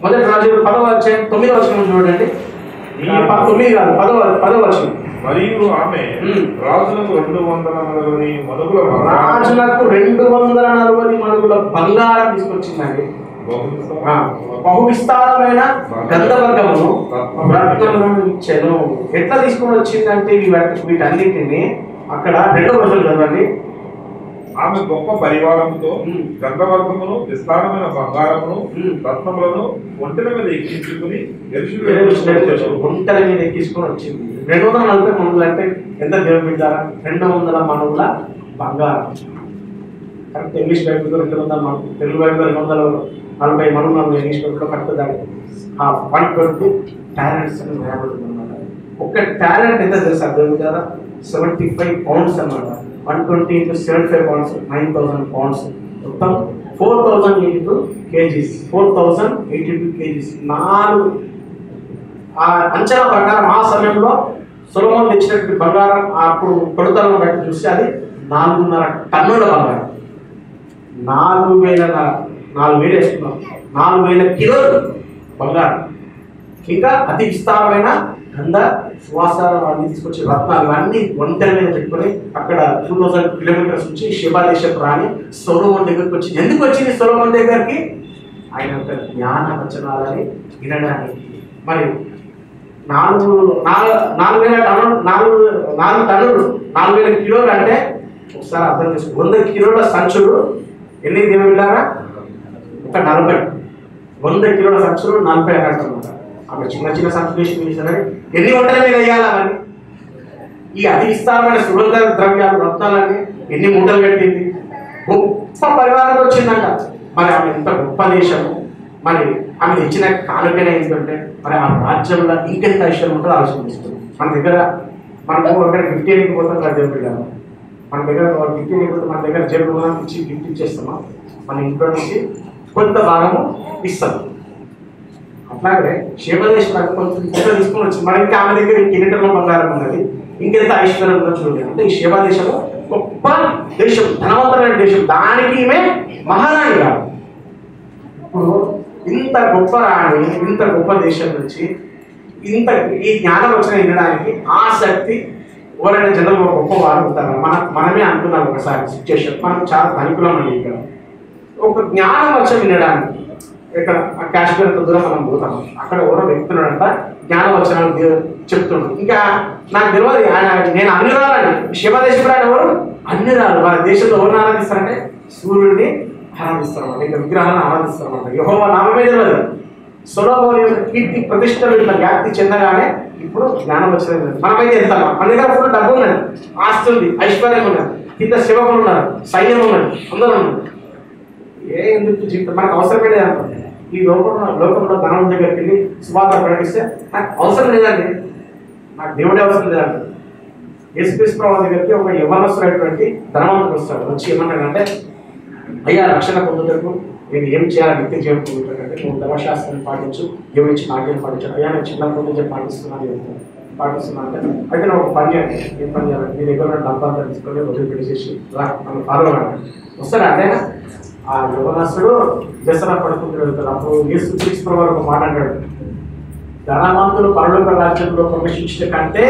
మొదటి రాజు 10వ అధ్యాయం 9వ వచనం చూడండి. 9 కాదు 10వ వచనం. మరియు ఆమె రాజులకు 240 మణుగుల బంగారం తీసుకొచ్చిందండి. బహు విస్తారమైన గంధవర్గమును రత్నములను ఇచ్చాను. ఎట్లా తీసుకొని వచ్చిందంటే వీటన్నిటిని అక్కడ 2వ వచనం చదవండి. ఆమె గొప్ప పరివారముతో గంధవర్గమును విస్తారమైన బంగారమును రత్నములను ఒంటెల మీద ఎక్కించుకుని ఒంటెల మీద ఎక్కించుకొని వచ్చింది. 240 మనువులు అంటే ఎంత దేవుడు బిడ్డారా? 200 మనువుల బంగారం. కరెక్ట్. ఇంగ్లీష్ బైబిల్ 200 మనువులు, తెలుగు బైబిల్ 240 మనువులు. ఇంగ్లీష్ బైబిల్లో కరెక్ట్ దాని 120 టాలెంట్స్ అని రాయబడింది అనమాట. ఒక టాలెంట్ ఎంత తెలుసా దేవుడు బిడ్డారా? 75 పౌండ్స్ అన్నమాట. 120 into 75 pounds, 9,000 pounds. మొత్తం 4,082 kgs. 4,082 kgs. 4 అంచనా ప్రకారం ఆ సమయంలో సొలొమోను తెచ్చినటువంటి బంగారం అప్పుడు కొలతలను బట్టి చూస్తే అది 4.5 టన్నుల బంగారం. 4,000 వేసుకున్నాం. 4,000 కిలోలు బంగారం. ఇంకా అతి విస్తారమైన గంధ సువాసన అన్ని తీసుకొచ్చి రత్నాలు అన్ని ఒంటెల మీద పెట్టుకొని అక్కడ 2000 కిలోమీటర్స్ నుంచి షెబా దేశపు రాని సొలొమోను దగ్గరికి వచ్చింది. ఎందుకు వచ్చింది సొలొమోను దగ్గరికి? ఆయన యొక్క జ్ఞాన వచనాలని వినడానికి. మరి 4,000 టన్నులు 4,000 కిలోలు అంటే ఒకసారి అర్థం చేసుకో. 100 కిలోల సంచులు ఎన్ని దేవుళ్ళారా? ఒక 40. 100 కిలోల సంచులు 40 అన్నమాట. అక్కడ చిన్న సంచులు వేసినారు. ఎన్ని ఒంటెల మీద వేయాలి అవన్నీ? ఈ అతి విస్తారమైన సుగంధ ద్రవ్యాలు రత్నాలన్నీ ఎన్ని మూటలు కట్టింది? గొప్ప పరివారంతో వచ్చిందంట. మరి ఆమె ఎంత గొప్ప దేశము. మరి ఆమె ఇచ్చిన కానుకైన ఏంటంటే మరి ఆ రాజ్యంలో ఇంకెంత ఐశ్వర్యం ఉంటుందో ఆలోచిస్తుంది. మన దగ్గర మనకు అక్కడ గిఫ్ట్ ఇవ్వకపోతాం కదా దేవుడు పిల్లలు. మన దగ్గర గిఫ్ట్ ఇవ్వకపోతే మన దగ్గర జేబులు ఇచ్చి గిఫ్ట్ ఇచ్చేస్తామా? మన ఇంట్లో నుంచి కొంత భాగము ఇస్తాం. అట్లాగే శేబదేశం కొంచెం ఇంట్లో తీసుకొని వచ్చి మరి ఇంకా ఆమె దగ్గర కిరీటంలో బంగారం ఉన్నది, ఇంకెంత ఐశ్వర్యం ఉందో చూడండి. అంటే ఈ శేబా దేశము గొప్ప దేశం, ధనవంతమైన దేశం. దానికి ఈమె మహారాణి కాదు. ఇప్పుడు ఇంత గొప్ప రాణి, ఇంత గొప్ప దేశం నుంచి ఇంత ఈ జ్ఞానం వచ్చిన వినడానికి ఆసక్తి ఎవరైనా జనరల్ గొప్పవారు ఉంటారు. మనమే అనుకున్నాం ఒకసారి సిచ్యుయేషన్. మనం చాలా ధనికులం అండి. ఇక్కడ ఒక జ్ఞానం వచ్చి వినడానికి ఇక్కడ కాశ్మీర్ అంత దూరం మనం పోతాం. అక్కడ ఎవరో వ్యక్తున్నాడంట జ్ఞానం వచ్చిన చెప్తున్నాడు. ఇంకా నాకు తెలియదు ఆయన, నేను అన్ని రాలని శివదేశంలో ఆయన ఎవరు అన్ని రాలు. వాళ్ళ దేశంలో ఎవరిని ఆరాధిస్తారంటే సూర్యుడిని ఆరాధిస్తారన్నమాట. ఇంకా విగ్రహాలను ఆరాధిస్తారన్నమాట. యెహోవా నామమే తెలియదు. సొలొమోను యొక్క కీర్తి ప్రతిష్టలు ఇట్లా వ్యాప్తి చెందగానే ఇప్పుడు జ్ఞానం వచ్చినది. మనమైతే వెళ్తాం. మన దగ్గర ఫుల్ డబ్బు ఉన్నది, ఆస్తి ఉంది, ఐశ్వర్యం ఉన్నది, కింద సేవకులు ఉన్నారు, సైన్యం ఉన్నది, అందరూ ఉన్నారు. ఎందుకు జీవితం మనకు అవసరమే లేదంటే ఈ లోకంలో ధనం దగ్గరికి వెళ్ళి సువార్త ప్రకటిస్తే నాకు అవసరం లేదండి, నాకు దేవుడే అవసరం లేదండి. యేసుక్రీస్తు ప్రభువు దగ్గరికి ఒక యవ్వనస్తుడైనటువంటి ధనవంతుడు వస్తాడు. వచ్చి ఏమన్నాడంటే, అయ్యా రక్షణ పొందుటకు నేను ఏం చేయాలి? నిత్యం జీవం పొందుతానంటే నువ్వు ధర్మశాస్త్రాన్ని పాటించు, దేవుడిచ్చి నాట్యం పాటించాడు. అయ్యా నేను చిన్నప్పటి నుంచి పాటిస్తున్నాను అంటే అయితే నేను ఒక పని చేయాలి. ఏం పని చేయాలి? మీ దగ్గర డబ్బాంతా తీసుకొని వదిలిపెట్టేసేసి రా నన్ను ఫాలో వస్తాడు. అంటే ఆ యువనస్తుడు దసరా పడుకుంటూ వెళ్తాడు. అప్పుడు యేసుక్రీస్తు ప్రభువు ఒక మాట అంటాడు, ధనవంతులు పరలోక రాజ్యంలో ప్రవేశించే కంటే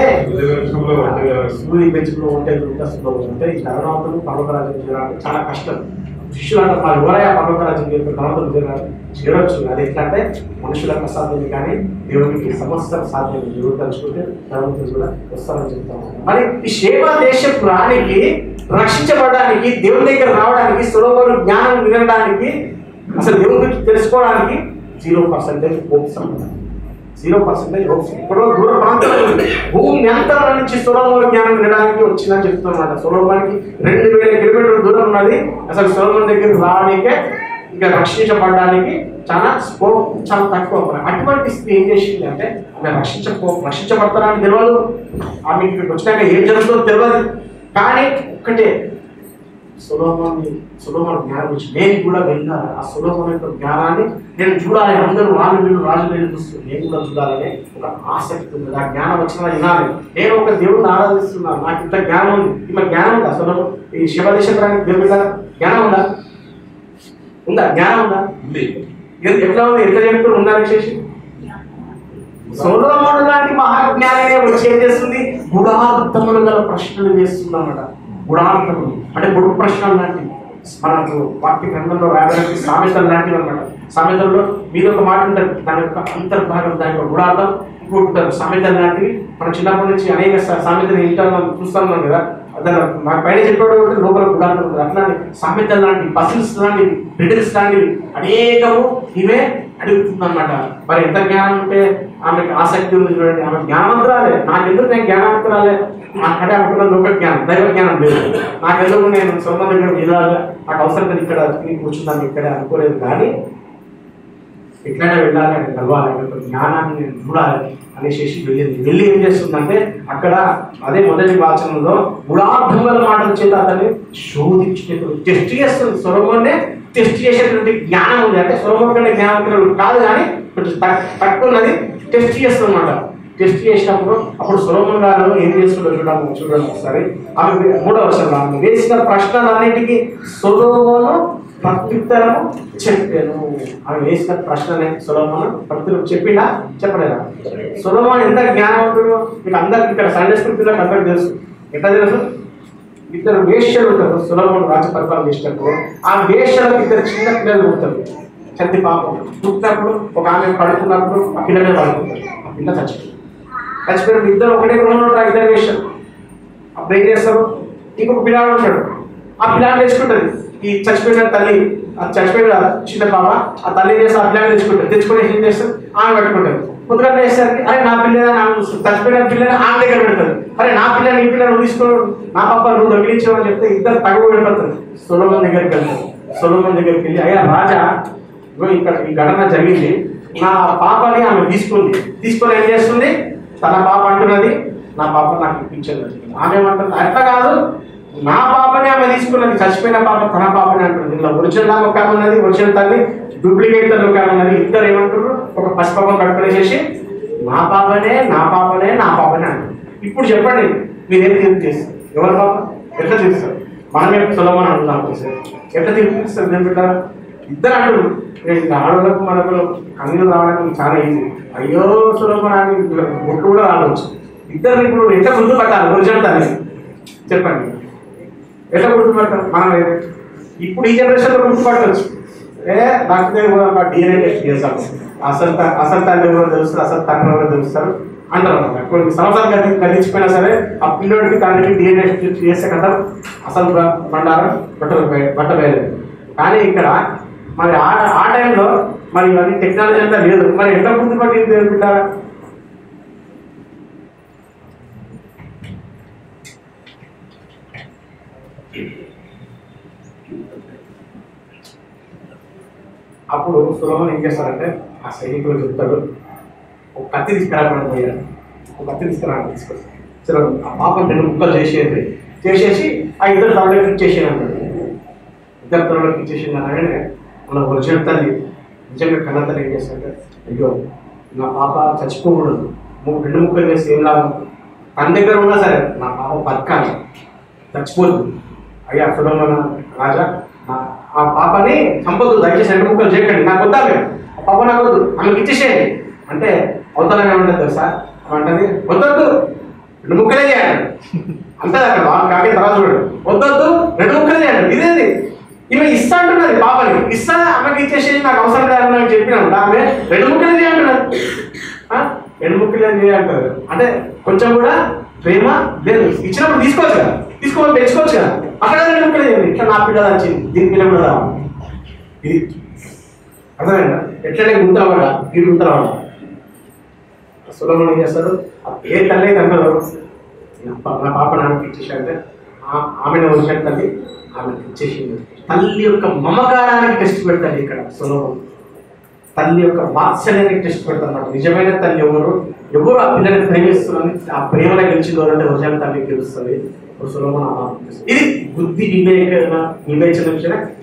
సూర్య బెంచులో ఉంటే అంటే ఈ ధనవంతులు పరలోక రాజ్యం చేయాలంటే చాలా కష్టం. శిష్యులు అంటారు, మరి ఎవరైనా పరలోక రాజ్యం ధనవంతులు చేరవచ్చు. అది ఎట్లంటే మనుషులకు అసాధ్యం కానీ దేవునికి సమస్త సాధ్యం. దేవుడు తలుచుకుంటే ధనవంతులు కూడా వస్తారని చెప్తాము. మరి ఈ శేబా దేశపు రాణికి రక్షించబడడానికి, దేవుని దగ్గర రావడానికి, సొలొమోను జ్ఞానం వినడానికి, అసలు దేవుని గురించి తెలుసుకోవడానికి 0% హోప్స్ అన్నమాట. 0% హోప్స్. ఇప్పుడు దూర ప్రాంతంలో భూమి అంతరం నుంచి సొలొమోను జ్ఞానం వినడానికి వచ్చిందని చెప్తున్నమాట. సొలొమోనుకి 2000 కిలోమీటర్ల దూరం ఉన్నది. అసలు సొలొమోను దగ్గర రావడానికే ఇంకా రక్షించబడడానికి చాలా స్కోప్ చాలా తక్కువ. అటువంటి స్థితి ఏం చేసింది అంటే ఆమె రక్షించబడతారని తెలియదు, ఆమె ఇక్కడికి వచ్చినాక ఏం జరుగుతుందో తెలియదు. కానీ ఒక్కటే సొలొమోను జ్ఞానం వచ్చి నేను కూడా వెళ్ళాలి. ఆ సొలొమోను యొక్క జ్ఞానాన్ని నేను చూడాలి. అందరూ వీళ్ళు రాజులు చూస్తారు, నేను కూడా చూడాలని ఒక ఆసక్తి ఉంది. ఆ జ్ఞానం వచ్చిన వినాలి. నేను ఒక దేవుడిని ఆరాధిస్తున్నాను, నాకు ఇంత జ్ఞానం ఉంది. ఈమె జ్ఞానం ఉందా? అసలు ఈ శివదేశంలో దేవుడి జ్ఞానం ఉందా? జ్ఞానం ఉందా? ఎట్లా ఉంది? ఎట్లా చెప్తున్నారు? ఉందా విశేషం? సొలొమోను లాంటి మహాజ్ఞానే వచ్చి ఏం చేస్తుంది? గుడార్థములు గల ప్రశ్నలు వేస్తుందన్నమాట. గుడార్థములు అంటే పొడుగు ప్రశ్నలు లాంటివి. మనకు వాక్య గ్రంథంలో రాయడానికి సామెతలు లాంటివి అనమాట. సామెతల్లో మీద ఒక మాట ఉంటుంది, దాని యొక్క అంతర్భాగం, దాని యొక్క గుడార్థం ఇంకొకటి సామెతలు లాంటివి. మనం చిన్నప్పటి నుంచి అనేక సామెతలు ఇంటర్ చూస్తున్నాం కదా. అతను నాకు పైన చెప్పాడు లోపల గుడాలు అట్లాంటి సామెతలు లాంటి పసిల్స్ లాంటి బ్రిటిల్స్ లాంటివి అనేకము ఈమె అడుగుతుంది అనమాట. మరి ఎంత జ్ఞానం ఉంటే ఆమెకు ఆసక్తి ఉంది చూడండి. ఆమె జ్ఞానవంతురాలే. నాకెందుకు నేను జ్ఞానవంతురాలే అంటే అనుకున్న లోక జ్ఞానం, దైవ జ్ఞానం లేదు. నాకెందుకు నేను సొంత దగ్గర వెళ్ళాలి, నాకు అవసరం కదా ఇక్కడ కూర్చున్నాను ఇక్కడే అనుకోలేదు. కానీ ఎట్లయినా వెళ్ళాలి, అని కలవాలి, జ్ఞానాన్ని నేను చూడాలి అనేసి వెళ్ళి ఏం చేస్తుందంటే అక్కడ అదే మొదటి వాచనంలో గుడార్థముల మాటల చేత అతన్ని శోధించేటువంటి టెస్ట్ చేస్తుంది. సొలొమోన్నే టెస్ట్ చేసేటువంటి జ్ఞానం ఉంది. అంటే సొలొమోన్ కంటే జ్ఞానవంతుడు కాదు కానీ కొంచెం తక్కువన్నది టెస్ట్ చేస్తుందన్నమాట. టెస్ట్ చేసినప్పుడు అప్పుడు సొలొమోన్ గారు ఏం చేస్తుండో చూడండి ఒకసారి. ఆమె 3వ వచనంలో ఆమె వేసిన ప్రశ్నలన్నిటికీ సొలొమోను ప్రత్యుత్తరము చెప్పాను. ఆమె వేసిన ప్రశ్నలే సొలొమోను ప్రత్యుత్తరం చెప్పిండా చెప్పలేదా? సొలొమోను ఎంత జ్ఞానవంతుడు మీకు అందరికి ఇక్కడ సండే స్కూల్ పిల్లలకు అందరికి తెలుసు. ఎట్లా తెలుసు? 2 వేశ్యలు ఉంటారు. సొలొమోను రాజ్య పరిపాలన చేసినప్పుడు ఆ వేశ్యలకు 2 చిన్న పిల్లలు పుడతారు. చంటి పాపం పుట్టినప్పుడు ఒక ఆమె పడుకున్నప్పుడు ఆ పిల్లనే పడుకుంటారు. ఆ పిల్ల చచ్చిపోయిన 2 ఒకటే గృహంలో ఉంటారు. 2 వేశ్యలు. అప్పుడు ఏం చేస్తారు? ఇంకొక పిల్లాడు ఉంటాడు. ఆ పిల్లాడు తెచ్చుకుంటుంది. ఈ చచ్చిపోయిన తల్లి, ఆ చచ్చిపోయిన చిన్న పాప ఆ తల్లి చేస్తే ఆ పిల్లని తెచ్చుకుని ఏం చేస్తారు? ఆమె పెట్టుకుంటారు. కొద్దిగా వేసరికి అరే నా పిల్లని ఆమె చచ్చిపోయిన పిల్లని ఆమె దగ్గర పెడతారు. అరే నా పిల్లని ఈ పిల్లని తీసుకోవడం నా పాప నువ్వు దొంగిలించావు అని చెప్తే 2 తగువ వెళ్ళిపోతారు. సొలొమోన్ దగ్గరికి వెళ్తారు. సొలొమోన్ దగ్గరికి వెళ్ళి అయ్యా రాజా, ఇక్కడ ఈ ఘటన జరిగింది, నా పాపని ఆమె తీసుకొని ఏం చేస్తుంది? తన పాప అంటున్నది నా పాప నాకు ఇప్పించదు. ఆమె ఏమంటుంది? అట్లా కాదు, నా పాపని ఆమె తీసుకున్నది, చచ్చిపోయిన పాప తన పాపని అంటుంది. ఇలా ఒరిజినల్ ఒక ఉన్నది, ఒరిజినల్ తల్లి, డూప్లికేట్ తల్లి ఒక ఉన్నది. ఇద్దరు ఏమంటారు? ఒక పసిపాపం కట్టుకునేసేసి నా పాపనే అంటారు. ఇప్పుడు చెప్పండి మీరేం తీర్పు చేస్తారు? ఎవరి పాప ఎట్లా తీరుస్తారు? మనమే సొలొమోను అంటున్నాం సార్, ఎట్లా తీర్పు తీస్తారు? నేను పెట్టారు ఇద్దరు అంటారు. ఆడలకు మనకు కన్నులు రావడానికి చాలా ఈజీ. అయ్యో సొలొమోను అని బొట్టు కూడా రావచ్చు. ఇద్దరు ఇప్పుడు ఎట్లా ముందు పట్టాలి? ఒరిజినల్ తల్లి చెప్పండి ఎట్లా గుర్తుపడతారు? మనం ఇప్పుడు ఈ జనరేషన్లో గుర్తుపట్టవచ్చు. నాకు డిఎన్ఏ టెస్ట్ చేస్తాను, అసలు తల్లి ఎవరో తెలుస్తారు, అసలు తండ్రి ఎవరో తెలుస్తారు అంటారు అన్నమాట. కొన్ని సంవత్సరాలు గడిచిపోయినా సరే ఆ పిల్లోడికి తండ్రికి డిఎన్ఏ టెస్ట్ చేస్తే కదా అసలు బండారం బట్టలేదు. కానీ ఇక్కడ మరి ఆ టైంలో మరి ఇవన్నీ టెక్నాలజీ అంతా లేదు. మరి ఎట్లా గుర్తుపట్టింది పెట్టారా? అప్పుడు సొలొమోను ఏం చేస్తారంటే ఆ సైనికులు చెప్తాడు, ఒక కత్తి తీసుకురాకుండా పోయాడు. ఒక కత్తి తీసుకొస్తాడు. సరే ఆ పాపం 2 ముక్కలు చేసేసి ఆ 2 తలలోకి ఇచ్చేసాను అన్నాడు. 2 తలలోకి ఇచ్చేసింది అనగానే మన ఒరిజినల్ తల్లి నిజంగా కన్న తల్లి ఏం చేస్తాడంటే అయ్యో నా పాప చచ్చిపోకూడదు, 2 ముక్కలు చేసి ఏం లాభం? తన దగ్గర ఉన్నా సరే నా పాప బతకాలి, చచ్చిపోతుంది. అయ్యా సొలొమోను రాజా, ఆ పాపని చంపొద్దు, దయచేసి 2 ముక్కలు చేయకండి, నాకు వద్దా మేము ఆ పాప నాకు వద్దు, ఆమెకి ఇచ్చేసేయండి అంటే అవతల ఏమంటుంది తెలుసా? ఏమంటుంది? వద్దొద్దు 2 ముక్కలే చేయండి అంటే అక్కడ కాకే తర్వాత చూడండి, వద్దొద్దు 2 ముక్కలే చేయండి. ఇదేది ఈమె ఇస్తా అంటున్నది, పాపని ఇస్తా ఆమెకి ఇచ్చేసేది, నాకు అవసరం లేదని చెప్పినాను. ఆమె 2 ముక్కలే చేయంటున్నారు. 2 ముక్కలే చేయంటారు అంటే కొంచెం కూడా ప్రేమ లేదు. ఇచ్చినప్పుడు తీసుకోవచ్చు కదా, తీసుకోవాలి తెచ్చుకోవచ్చు కదా. అక్కడ 2 ముక్కలు చేయండి. ఇట్లా నా పిల్ల వచ్చింది, దీని పిల్ల కూడా రావాలి. ఇది అర్థమైందా? ఎట్లనే గుర్తురావాలా, వీడు గుర్తురావాలా. సొలొమోను ఏం చేస్తాడు? ఏ తల్లి అయితే అన్నారు నా పాప నాన్నకి ఇచ్చేసాడంటే ఆమెను వచ్చిన తల్లి ఆమెకు ఇచ్చేసింది. తల్లి యొక్క మమకారానికి టెస్ట్ పెడతాడు ఇక్కడ సొలొమోను. తల్లి యొక్క వాత్సల్యానికి టెస్ట్ పెడతారు అన్నమాట. నిజమైన తల్లి ఎవరు ఆ పిల్లల్ని ప్రేమిస్తుందని ఆ ప్రేమలో గెలిచిందో అంటే ఒరిజినల్ తల్లికి తెలుస్తుంది. సొలొమోను ఇది బుద్ధి వివేచన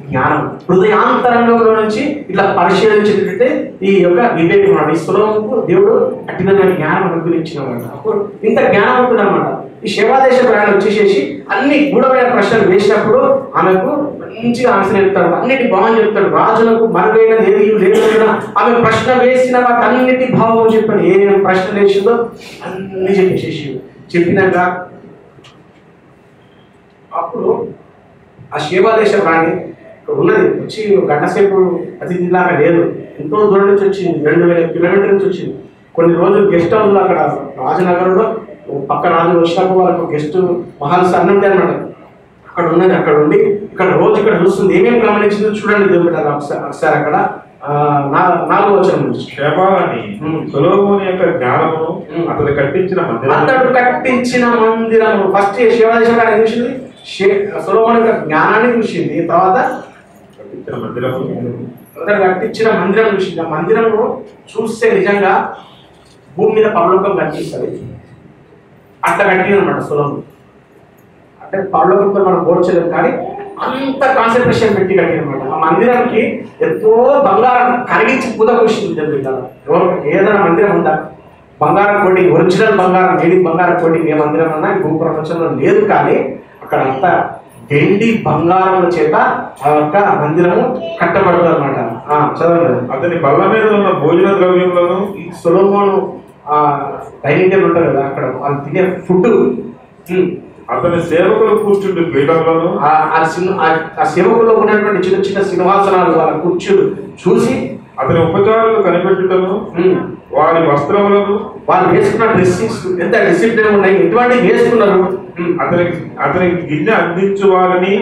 జ్ఞానం హృదయాంతరంలో నుంచి ఇట్లా పరిశీలించేటట్టే ఈ యొక్క వివేకం. ఈ సొలొమోనుకు దేవుడు అట్టిన జ్ఞానం అనుగ్రహించినమాట. అప్పుడు ఇంత జ్ఞానవంతుడు అనమాట. ఈ శేవాదేశ ప్రయాణం వచ్చేసేసి అన్ని గూఢమైన ప్రశ్నలు వేసినప్పుడు ఆమెకు మంచిగా ఆన్సర్ చెప్తాడు, అన్నిటి బాగుని చెప్తాడు. రాజులకు మరుగైన లేదు ఆమె ప్రశ్న వేసిన వాటి అన్నిటి భావం చెప్పాడు. ఏ ప్రశ్న వేసిందో అన్ని చెప్పేసేసి చెప్పినాక అప్పుడు ఆ శేవాదేశ ప్రాణి ఉన్నది వచ్చి గంట సేపు అతిథిలాగా లేదు, ఎంతో దూరం నుంచి వచ్చింది, 2000 కిలోమీటర్ల నుంచి వచ్చింది. కొన్ని రోజులు గెస్ట్ హౌస్లో అక్కడ రాజనగరంలో పక్క రాజు వచ్చినప్పుడు వాళ్ళకు గెస్ట్ మహల్స్ అన్నీ ఉంటాయి అన్నమాట. అక్కడ ఉన్నది అక్కడ ఉండి ఇక్కడ రోజు ఇక్కడ చూస్తుంది, ఏమేమి గమనించిందో చూడండి చూపెట్టారు ఒకసారి అక్కడ 4వ వచనం నుంచి. శేబాలని సొలొమోను యొక్క జ్ఞానమును అతడు కట్టించిన మందిరము. ఫస్ట్ శివదేశంలో ఏం చూసింది? సొలొమోను యొక్క జ్ఞానాన్ని చూసింది. తర్వాత అతడు కట్టించిన మందిరం చూసింది. ఆ మందిరము చూస్తే నిజంగా భూమి మీద పరలోకం కనిపిస్తుంది. అట్లా కట్టింది అనమాట సొలొమోను. అంటే పరలోకంతో మనం పోల్చలేము, కానీ అంత కాన్సన్ట్రేషన్ పెట్టి కట్టినమాట. ఆ మందిరానికి ఎంతో బంగారం కరిగించి పూత పోసింది. ఏదైనా మందిరం ఉందా? బంగారం కోటింగ్, ఒరిజినల్ బంగారం, ఏది బంగారం కోటింగ్ ఏ మందిరం అన్నా భూ ప్రపంచంలో లేదు. కానీ అక్కడ అంతా వెండి బంగారం చేత ఆ యొక్క మందిరము కట్టబడుతుంది అనమాట. చదవండి. అతని బల్ల మీద ఉన్న భోజన ద్రవ్యంలోను ఈ సొలొమోను డైనింగ్ టేబుల్ ఉంటుంది కదా, అక్కడ వాళ్ళు తినే ఫుడ్, అతని సేవకులు కూర్చుంటే పీఠంలోను ఆ సేవకుల్లో ఉన్నటువంటి చిన్న చిన్న సింహాసనాలు, వాళ్ళ కుర్చీలు చూసి అతని ఉపచారాలు కనిపెట్టుటను, వారి వస్త్రములను, వాళ్ళు వేసుకున్న డ్రెస్సింగ్స్ ఎంత డిసిప్లిన్ ఉన్నాయి, ఎటువంటి వేసుకున్నారు. అతనికి గిన్నె అందించు వారిని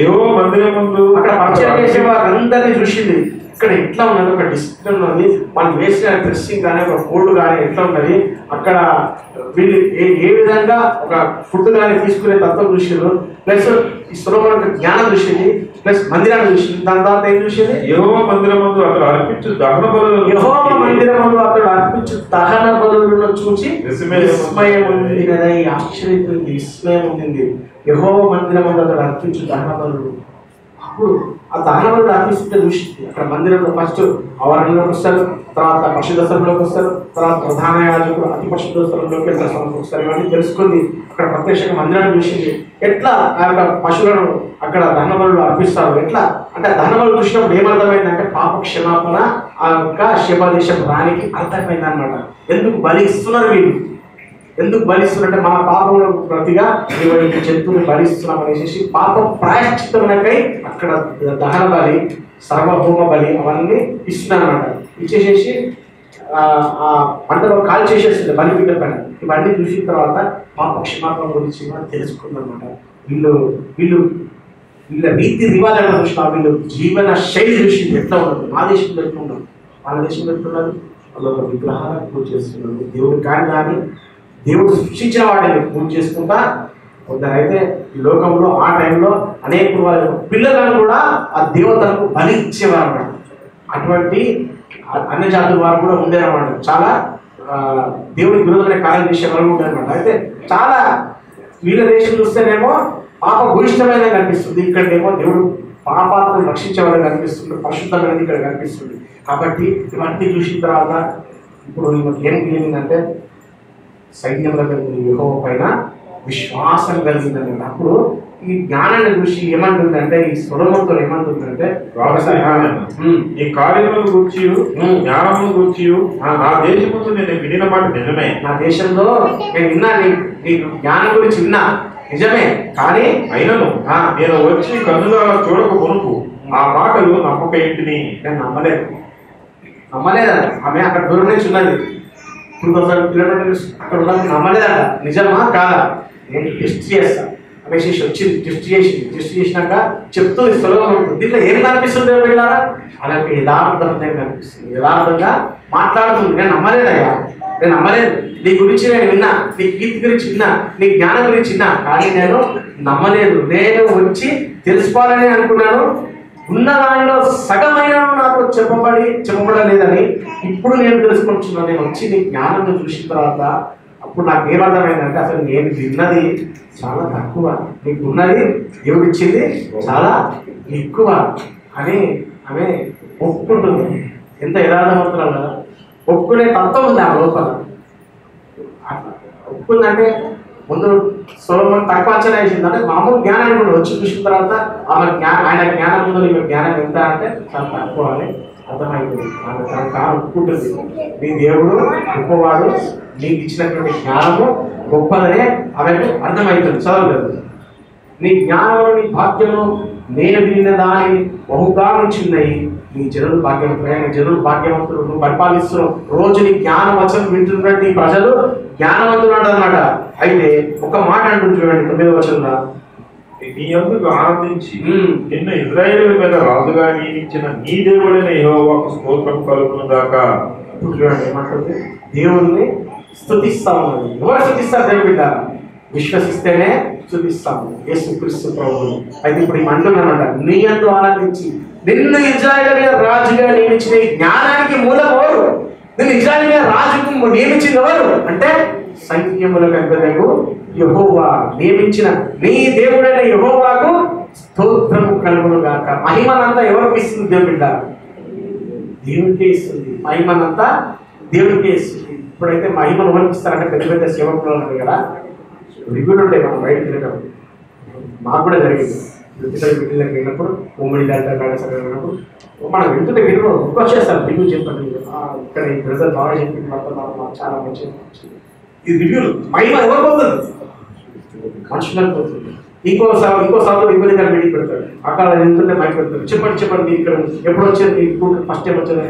యెహోవా మందిరమందు అక్కడ పరిచయం చేసే వారందరినీ చూసింది. ఇక్కడ ఎట్లా ఉన్నది, ఒక డిసిప్లిన్ ఉన్నది, వాళ్ళు వేసిన డ్రెస్సింగ్ కానీ ఒక కోడ్ కానీ ఎట్లా ఉన్నది, అక్కడ వీళ్ళు ఏ విధంగా ఒక ఫుడ్ కానీ తీసుకునే తత్వం చూసారు. ప్లస్ ఈ సొలొమోను జ్ఞానం చూసింది, ప్లస్ మందిరాన్ని చూసింది. దాని తర్వాత ఏం చూసింది? యెహోవా మందిరమందు అతడు అర్పించు దహన బలులను, యెహోవా మందిరమందు అతడు అర్పించు దహన బలులను చూసి విస్మయం ఉందినది. ఆశ్చర్యపోయింది, విస్మయం ఉంది. యెహోవా మందిరమందు అతడు అర్పించు దహన బలులు. అప్పుడు ఆ దహన బలులు అర్పిస్తుంటే చూసింది. అక్కడ మందిరంలో ఫస్ట్ ఆవరణలోకి వస్తారు, తర్వాత పరిశుద్ధ స్థలంలోకి వస్తారు, తర్వాత ప్రధాన యాజకుడు అతి పరిశుద్ధ స్థలంలోకి వస్తారు. ఇవన్నీ తెలుసుకుంది. అక్కడ ప్రత్యక్షంగా మందిరాన్ని చూసింది. ఎట్లా ఆ యొక్క పశువులను అక్కడ దహన బలులు అర్పిస్తారు, ఎట్లా అంటే దహన బలులు చూసినప్పుడు ఏమర్థమైందంటే పాప క్షమాపణ ఆ యొక్క శివదేశం రానికి అర్థమైంది అనమాట. ఎందుకు బలి ఇస్తున్నారు వీళ్ళు, ఎందుకు బలిస్తున్నారంటే మన పాపములకు ప్రతిగా జంతువుని బలిస్తున్నాం అనేసి పాప ప్రాయశ్చిత్తమునకై అక్కడ దహన బలి, సర్వభౌమ బలి అవన్నీ ఇస్తున్నారు అనమాట. ఇచ్చేసేసి ఆ పంటలో కాల్ చేసేస్తుంది బలిపీఠం పైన. ఇవన్నీ చూసిన తర్వాత పాప క్షమాపణ గురించి తెలుసుకుందనమాట. వీళ్ళ రీతి రివాజాలను చూసిన, వీళ్ళు జీవన శైలి చూసింది ఎట్లా ఉండదు. మా దేశంలో ఎట్లా ఉండదు, వాళ్ళ దేశంలో ఎట్లున్నారు, వాళ్ళు ఒక విగ్రహాలకు పూజ చేస్తున్నారు. దేవుడు కానీ దేవుడు సృష్టించిన వాటిని పూజ చేసుకుంటా కొందరైతే ఈ లోకంలో ఆ టైంలో అనేక వాళ్ళ పిల్లలను కూడా ఆ దేవతలకు బలి ఇచ్చేవారు అన్నమాట. అటువంటి అన్ని జాతుల వారు కూడా ఉండేరన్నమాట. చాలా దేవుడికి విరోధమైన కార్యం చేసే వాళ్ళు ఉంటారన్నమాట. అయితే చాలా వీళ్ళ దేశం చూస్తేనేమో పాప భూయిష్టమైన కనిపిస్తుంది, ఇక్కడేమో దేవుడు పాపాలను రక్షించేవాళ్ళని కనిపిస్తుంది, పరిశుద్ధమైనది ఇక్కడ కనిపిస్తుంది. కాబట్టి ఇవన్నీ చూసిన తర్వాత ఇప్పుడు ఏం కలిగిందంటే సైన్యంలో కలిగిన యెహోవా పైన విశ్వాసం కలిగిందంటే అప్పుడు ఈ జ్ఞానాన్ని చూసి ఏమంటుందంటే ఈ సొలొమోనుతో ఏమంటుందంటే ఈ కార్యములను గురించి జ్ఞానమును గురించి నా దేశముందు నేను వినిన మాట నిజమే. నా దేశంలో నేను విన్నా, నీకు జ్ఞానం గురించి విన్నా నిజమే, కానీ అయినను నేను వచ్చి కన్నులారా చూడక కొనుకు ఆ మాటలు నమ్మక ఏంటిని. నేను నమ్మలేదంట. ఆమె అక్కడ దూరం నుంచి ఉన్నది 2000 కిలోమీటర్స్ అక్కడ ఉన్నది, నమ్మలేదంట. నిజమా కాదా నేను టెస్ట్ చేస్తాను అనేసి వచ్చింది. టెస్ట్ చేసినాక చెప్తుంది సొలొమోను. దీంట్లో ఏం కనిపిస్తుంది పిల్లారా, అలాంటి యథార్థంగా కనిపిస్తుంది, యథార్థంగా మాట్లాడుతుంది. నేను నమ్మలేదయ్యా, నేను నమ్మలేదు. నీ గురించి నేను విన్నా, నీ కీర్తి గురించి విన్నా, నీ జ్ఞానం గురించి విన్నా, కానీ నేను నమ్మలేదు. నేను వచ్చి తెలుసుకోవాలని అనుకున్నాను, ఉన్న దానిలో సగమైన నాకు చెప్పబడలేదని ఇప్పుడు నేను తెలుసుకుంటున్నాను. నేను వచ్చి నీ జ్ఞానం చూసిన తర్వాత అప్పుడు నాకు ఏమర్థమైందంటే అసలు నేను విన్నది చాలా తక్కువ, నీకు ఉన్నది దేవుడిచ్చింది చాలా ఎక్కువ అని ఆమె ఒప్పుకుంటుంది. ఎంత యథార్థవంతురాలు కదా, ఒప్పుకునే తత్వం ఉంది ఆ లోపల. ఒప్పుకుందంటే ముందు సొలొమోను తక్కువ అంచనా వేసింది. అంటే మామూలు జ్ఞానాన్ని కూడా వచ్చి చూసిన తర్వాత ఆయన జ్ఞానం ముందు నీకు జ్ఞానం ఎంత అంటే చాలా తక్కువ అని అర్థమైపోయింది. ఆమె తన కాలం ఒప్పుకుంటుంది. నీ దేవుడు గొప్పవాడు, నీకు ఇచ్చినటువంటి జ్ఞానము గొప్పదనే ఆమెకు అర్థమవుతుంది. చదవలేదు నీ జ్ఞానము నీ భాగ్యము నేను వినిన దాని బహుగా ఉంచున్నాయి. నీ జనులు భాగ్యవంతులైన జనులు భాగ్యవంతులు, నువ్వు పరిపాలిస్తున్నావు. రోజు నీ జ్ఞాన వచనం వింటున్నట్టు ఈ ప్రజలు జ్ఞానవంతులు అన్నమాట. అయితే ఒక మాట అంటుంది చూడండి 9వ వచనంలో, నీ అందుకు ఆనందించి నిన్ను ఇశ్రాయేలు మీద రాజుగా నియమించిన నీ దేవుడైన యెహోవాకు స్తోత్రం కలుగును గాక. ఇప్పుడు చూడండి ఏమంటుంది, దేవుణ్ణి స్తుతిస్తా ఉన్నది. ఎవరు స్తుతిస్తారు? దేవుడి బిడ్డ విశ్వసిస్తేనే స్తుతిస్తాము యేసుక్రీస్తు ప్రభువుని. అయితే ఇప్పుడు ఈ అంటున్నానమాట, నీ అందు ఆనందించి నిన్ను ఇశ్రాయేలు మీద రాజుగా నియమించిన జ్ఞానానికి మూలం ఎవరు? నిన్ను ఇశ్రాయేలు మీద రాజుకు నియమించింది ఎవరు అంటే సైన్యములకు అధిపతియగు యెహోవా నియమించిన నీ దేవుడైన యెహోవాకు స్తోత్రము కలుగును గాక. మహిమనంతా ఎవరికి ఇస్తుంది? దేవుడి బిడ్డ దేవుడికే ఇస్తుంది. మహిమనంతా దేవుడికే ఇస్తుంది. ఇప్పుడైతే మహిమను ఎవరికి ఇస్తారంటే పెద్ద పెద్ద సేవకులు ఉన్నారు కదా, రివ్యూలు ఉంటాయి. మనం బయటకు వెళ్ళేటప్పుడు మాకు కూడా జరిగింది. ఇతర వీటిలోకి వెళ్ళినప్పుడు ఉమ్మడి వెళ్ళినప్పుడు మనం వెళ్తుంటే వీళ్ళు వచ్చేస్తారు రివ్యూ చెప్పండి, ఇక్కడ ఈ బ్రదర్ బాగా చెప్పింది, మాకు చాలా మంచి. ఇది రివ్యూలు. మహిమ ఎవరు పోతుంది? మనుషులకు పోతుంది. ఇంకోసారి ఇబ్బంది గారు మీటింగ్ పెడతాడు. అక్కడ వెళ్తుంటే మైక్ పెడతాడు, చెప్పండి ఇక్కడ ఎప్పుడు వచ్చేది? ఫస్ట్ టైం వచ్చేది.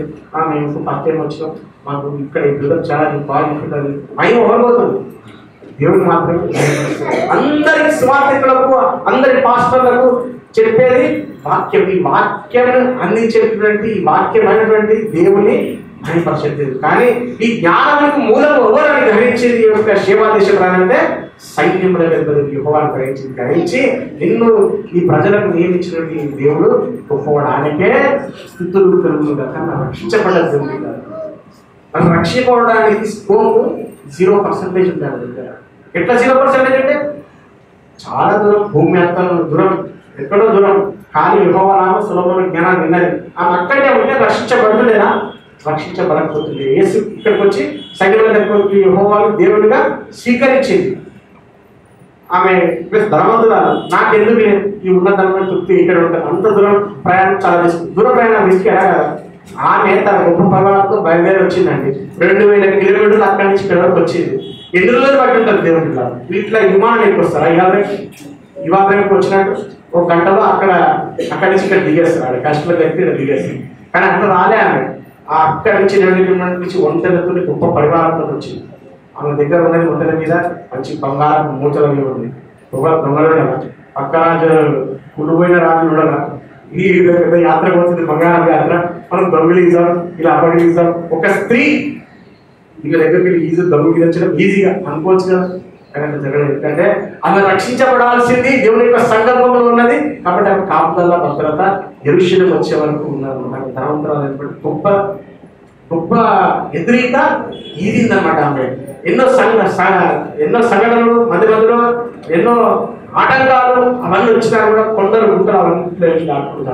మేము ఫస్ట్ టైం వచ్చినాం, మాకు ఇక్కడ ఈ బ్రదర్ చాలా బాగా చెప్తుంది. మహిమ ఎవరు పోతుంది? దేవుడికి మాత్రమే. అందరికి స్వార్థకులకు, అందరి పాస్టర్లకు చెప్పేది వాక్యం. ఈ వాక్యం అందించేటువంటి ఈ వాక్యమైనటువంటి దేవుని మహిమపరిచేది. కానీ ఈ జ్ఞానానికి మూలం ఎవరని గ్రహించేది యొక్క సేవాదేశం రానంటే సైన్యముల యెహోవాను గ్రహించి నిన్ను ఈ ప్రజలకు నియమించినటువంటి దేవుడు గొప్పవాడు. ఆయనకే స్తుతులు కలుగును గాక. రక్షించబడదు. మనం రక్షించబడడానికి స్కోప్ 0% ఉండాలి. ఎట్లా 0% అంటే చాలా దూరం, భూమి అంతా దూరం, ఎక్కడో దూరం. కానీ యెహోవా నామ సొలొమోను జ్ఞానాన్ని విన్నది. ఆమె అక్కడే ఉంటే రక్షించబడుతుండేనా? రక్షించబడకపోతుంది. యేసు ఇక్కడికి వచ్చి సైన్యముల దగ్గరికి యెహోవాను దేవుడిగా స్వీకరించింది. ఆమె ప్లస్ ధనవంతురాలు. నాకెందుకు లేదు ఈ ఉన్న ధనమైన తృప్తి ఇక్కడ ఉంటుంది. అంత దూరం ప్రయాణం చాలా రిస్క్. దూర ప్రయాణం రిస్క్ ఎలా కదా. ఆమె తన గొప్ప పర్వాలతో బయలుదేరి వచ్చిందండి. 2000 కిలోమీటర్లు అక్కడి నుంచి ఇక్కడ వరకు వచ్చింది. ఎన్ని రోజులు పట్టి ఉంటుంది దేవుడి వీటిలో విమానం ఎక్కువస్తారు. ఇవాళకి వచ్చినట్టు ఒక గంటలో అక్కడి నుంచి ఇక్కడ దిగేస్తారు. కష్టంలో కలిపి ఇక్కడ దిగేస్తారు. కానీ అక్కడ రాలే ఆమె. అక్కడి నుంచి 20 కిలోమీటర్ల నుంచి ఒంటెలతో గొప్ప పరివారంతో వచ్చింది. ఆమె దగ్గర ఉన్నది ఒంటెల మీద మంచి బంగారం మూటల మీద ఉంది. దొంగలు పక్క రాజులు కుడిపోయిన రాజులు ఉండగా ఈ పెద్ద యాత్ర పోతుంది, బంగారం యాత్ర. మనం దొంగలు ఇద్దాం, ఇలా అపగలిగిద్దాం. ఒక స్త్రీ వీళ్ళ దగ్గరికి ఈజీ దొంగలు తెచ్చడం ఈజీగా అనుకోవచ్చు కదా. కానీ జరగలేదు. ఎందుకంటే ఆమె రక్షించబడాల్సింది దేవుని యొక్క సంకల్పంలో ఉన్నది. కాబట్టి ఆమె కాపుదల భద్రత యెరూషలేము వచ్చే వరకు ఉన్నారు. ధనవంతరాలు గొప్ప గొప్ప ఎదురీత ఈదిందనమాట. ఆమె ఎన్నో సంఘటనలు మధ్యలో ఎన్నో ఆటంకాలు అవన్నీ వచ్చినా కూడా కొందరు గుంటలు అవన్నీ దాటుకుంటా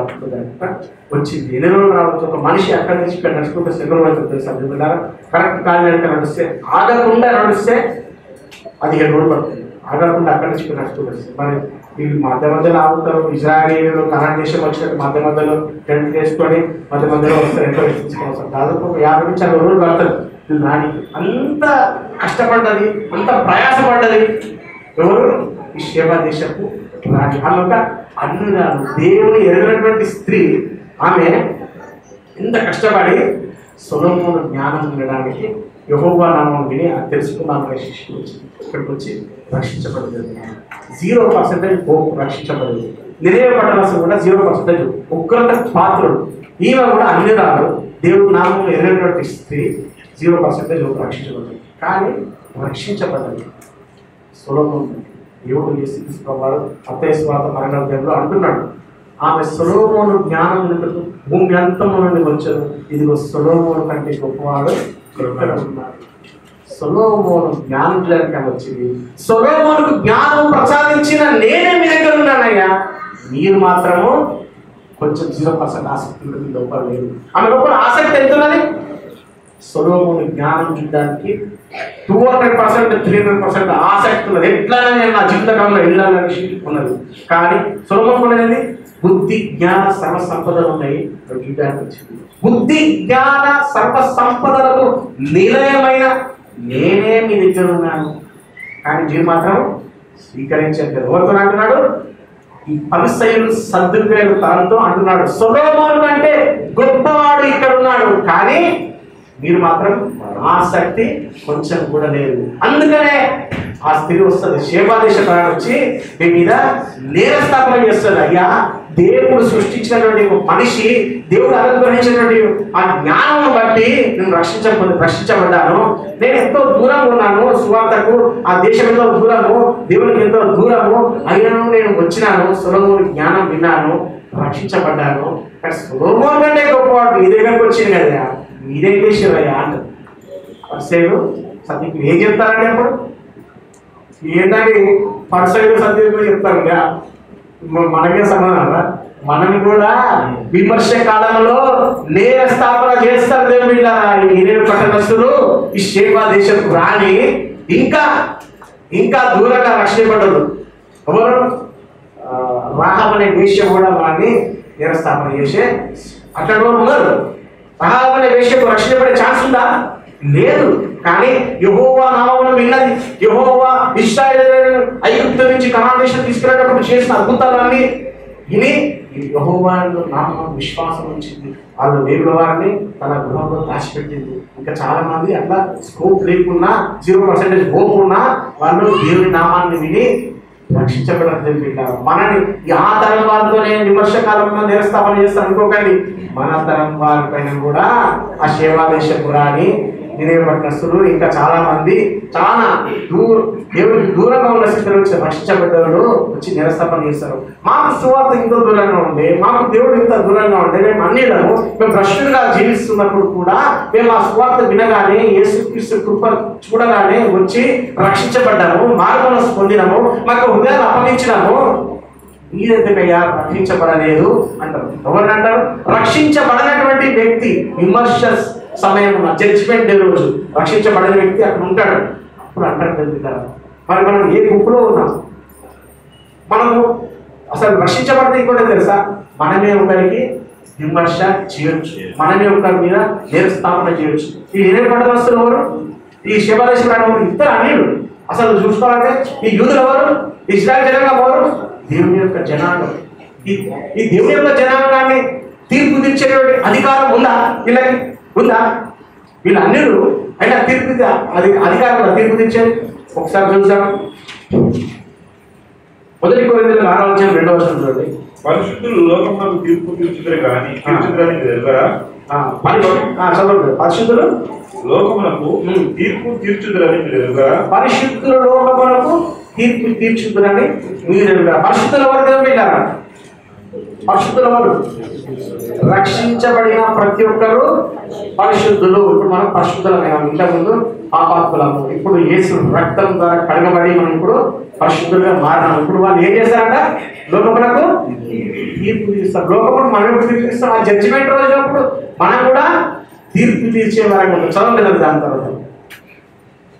వచ్చింది. ఎన్ని రోజులు రావచ్చు. ఒక మనిషి అక్కడి నుంచి ఇక్కడ నడుచుకుంటే సెకండ్ వైపు తెలుసు. కరెక్ట్ కాలినడక నడిస్తే, ఆగకుండా నడిస్తే 15 రోజులు పడుతుంది. ఆగకుండా అక్కడి నుంచి ఇక్కడ నడుచుకుంటూ వస్తుంది. మరి వీళ్ళు మధ్యలో ఆగుతారు. ఇజ్రాయేలీలు కనాన్ దేశం వచ్చినట్టు మధ్యలో టెంట్ వేసుకొని మధ్యలో వస్తారు. ఎంతో వస్తారు. దాదాపు 50 నుంచి 60 రోజులు పడతారు వీళ్ళు రాని. అంత కష్టపడ్డది, అంత ప్రయాసపడ్డది ఎవరు? ఈ సేవా దేశపు రాణి. ఆమె ఒక అన్నురాలు, దేవుని ఎరగినటువంటి స్త్రీ. ఆమె ఎంత కష్టపడి సొలొమోను జ్ఞానం వినడానికి యెహోవా నామం విని తెలుసుకున్నామనే శిష్యులు వచ్చి ఇక్కడికి వచ్చి రక్షించబడలేదు. 0% రక్షించబడలేదు. నినేవే పట్టణం కూడా 0% ఉగ్రత పాత్రుడు. ఈమె కూడా అన్యురాలు, దేవుడి నామం ఎరగినటువంటి స్త్రీ 0% రక్షించబడలేదు. కానీ రక్షించబడ్డది సొలొమోను. దేవుడు యేసుక్రీస్తువారు మత్తయి సువార్త 12వ అధ్యాయంలో అంటున్నాడు, ఆమె సొలొమోను జ్ఞానం నిమిత్తము భూమి అంతము నుండి వచ్చారు. ఇదిగో సొలొమోను కంటే గొప్పవాడు ఇక్కడ ఉన్నారు. సొలొమోను జ్ఞానం చేయడానికి వచ్చింది. సొలొమోనుకు జ్ఞానం ప్రసాదించిన నేనే మీ దగ్గర ఉన్నానయ్యా, మీరు మాత్రము కొంచెం 0% ఆసక్తి ఉంటుంది. లోపల లేదు. ఆమె లోపల ఆసక్తి ఎంత ఉన్నది? సొలొమోను జ్ఞానం చూడడానికి 200%, 300% ఆసక్తి ఉన్నది. ఎట్లయినా నేను నా జీవితకాలంలో వెళ్ళాలని ఉన్నది. కానీ సొలొమోనుకు ఉన్నది బుద్ధి, జ్ఞాన, సర్వ సంపదలు ఉన్నాయి. చూడడానికి వచ్చింది. బుద్ధి, జ్ఞాన, సర్వ సంపదలకు నిలయమైన నేనే మీ దగ్గర ఉన్నాను. కానీ మీరు మాత్రం స్వీకరించారు. ఎవరితో అంటున్నాడు? ఈ పరిసయ్యులు సద్దుకయ్యులు తనతో అంటున్నాడు, సొలొమోను కంటే గొప్పవాడు ఇక్కడ ఉన్నాడు, కానీ మీరు మాత్రం ఆసక్తి కొంచెం కూడా లేదు. అందుకనే ఆ స్త్రీ వస్తుంది, శేబాదేశ వచ్చి మీ మీద నేరస్థాపన చేస్తుంది. అయ్యా, దేవుడు సృష్టించినటువంటి ఒక మనిషి, దేవుడు అనుగ్రహించినటువంటి ఆ జ్ఞానం బట్టి నేను రక్షించబడ్డాను. నేను ఎంతో దూరంగా ఉన్నాను సువార్తకు, ఆ దేశం ఎంతో దూరము, దేవునికి ఎంతో దూరము అయినను నేను వచ్చినాను, సొలొమోను జ్ఞానం విన్నాను, రక్షించబడ్డాను. కానీ సొలొమోను కంటే గొప్పవాడు మీ దగ్గరకు వచ్చింది కదా, మీరేం చేసేవయ్యా అంటారు. పరిసయ్యులు సత్యం ఏం చెప్తారండి అప్పుడు? ఏంటంటే పరిసయ్యులు సత్యం చెప్తారు కదా, మనకే సమాధానం. మనం కూడా విమర్శ కాలంలో నేర స్థాపన చేస్తారు దేవుళ్ళారా. ఈ పట్టణస్తులు ఈ షేబా దేశపు రాణి ఇంకా ఇంకా దూరంగా రక్షించబడ్డరు. ఎవరు? రాహబ్ అనే వేశ్య కూడా వాడిని నేర స్థాపన చేసే అక్కడ ఉన్నారు. రాహబ్ అనే వేశ్యకు రక్షించబడే ఛాన్స్ ఉందా? లేదు. కానీ యెహోవా నామమును విన్నది, యెహోవా ఇశ్రాయేలు ఐగుప్తు నుంచి కనాను దేశం తీసుకునేటప్పుడు చేసిన అద్భుతాలన్నీ విని యెహోవా నామమును విశ్వాసం ఉంచింది. వాళ్ళు దేవుడు వారిని తన గృహంలో దాచిపెట్టింది. ఇంకా చాలా మంది అట్లా స్కోప్ లేకున్నా 0% హోప్ ఉన్నా వాళ్ళు దేవుని నామాన్ని విని రక్షించబడడం జరిగింది. మనని ఆ తరం వారితోనే విమర్శ కాలంలో నేరస్థాపన చేస్తారు అనుకోకండి. మన తరం వారి పైన కూడా ఆ శేబాదేశపు రాణి, నినివే పట్టణస్తులు, ఇంకా చాలా మంది చాలా దేవుడికి దూరంగా ఉన్న స్థితిలో వచ్చి రక్షించబడ్డవాళ్ళు వచ్చి నిరస్థాపన చేస్తారు. మాకు సువార్త ఇంత దూరంగా ఉండే, మాకు దేవుడు ఇంత దూరంగా ఉండే, మేము అన్నిలను మేము భ్రష్టులుగా జీవిస్తున్నప్పుడు కూడా మేము ఆ సువార్త వినగానే, యేసుక్రీస్తు కృప చూడగానే వచ్చి రక్షించబడ్డాము, మార్గమనస్సు పొందినాము, మాకు హృదయాన్ని అప్పగించినాము. మీరెందుకయ్యా రక్షించబడలేదు అంటారు. ఎవరిని అంటారు? రక్షించబడినటువంటి వ్యక్తి విమర్శ సమయం జడ్జిమెంట్ డే రోజు రక్షించబడిన వ్యక్తి అక్కడ ఉంటాడు. అప్పుడు అంటారు తెలుగుతారు, మరి మనం ఏ గుంపులో ఉన్నాం? మనము అసలు రక్షించబడితే ఇంకోటి తెలుసా, మనమే ఒకరికి విమర్శ చేయొచ్చు, మనమే ఒకరి మీద నేరస్థాపన చేయొచ్చు. ఈ నినివే పట్టణస్తులు ఎవరు? ఈ శేబాదేశపు ఇద్దరు అన్యులు. అసలు చూసుకోవాలంటే ఈ యూదులు ఎవరు? ఇశ్రాయేలు జనాంగం ఎవరు? దేవుని యొక్క జనాంగం. ఈ దేవుని యొక్క జనాంగాన్ని తీర్పు తీర్చేటువంటి అధికారం ఉందా వీళ్ళకి? ఉందా? వీళ్ళ అన్యులు అయినా తీర్పు అధికారం తీర్పు తీర్చేది. ఒకసారి చూసాం, 1 కొరింథీయులకు 6:2 చూడండి. పరిశుద్ధులు లోకమునకు తీర్పు తీర్చుదురు కానీ తీర్చుదురని తెలుసరా? చదవండి. పరిశుద్ధులు లోకమునకు తీర్పు తీర్చుదురని తెలుసరా? పరిశుద్ధులు లోకమునకు తీర్పు తీర్చుదురని మీరు తెలుసరా? పరిశుద్ధుల వరకు వెళ్ళారా? పరిశుద్ధుల వారు రక్షించబడిన ప్రతి ఒక్కరు పరిశుద్ధులు. ఇప్పుడు మనం పరిశుద్ధులమైనాం. ఇంతకుముందు పాపాత్ములము, ఇప్పుడు యేసు రక్తం ద్వారా కడగబడి మనం ఇప్పుడు పరిశుద్ధులుగా మారినాం. ఇప్పుడు వాళ్ళు ఏం చేశారంట? లోకమునకు తీర్పు తీస్తారు. లోకమును మనం ఎప్పుడు తీర్పు తీస్తాం? ఆ జడ్జిమెంట్ రోజునప్పుడు మనం కూడా తీర్పు తీర్చే వారికి ఉంటాం. చదవలేదు దాని తర్వాత.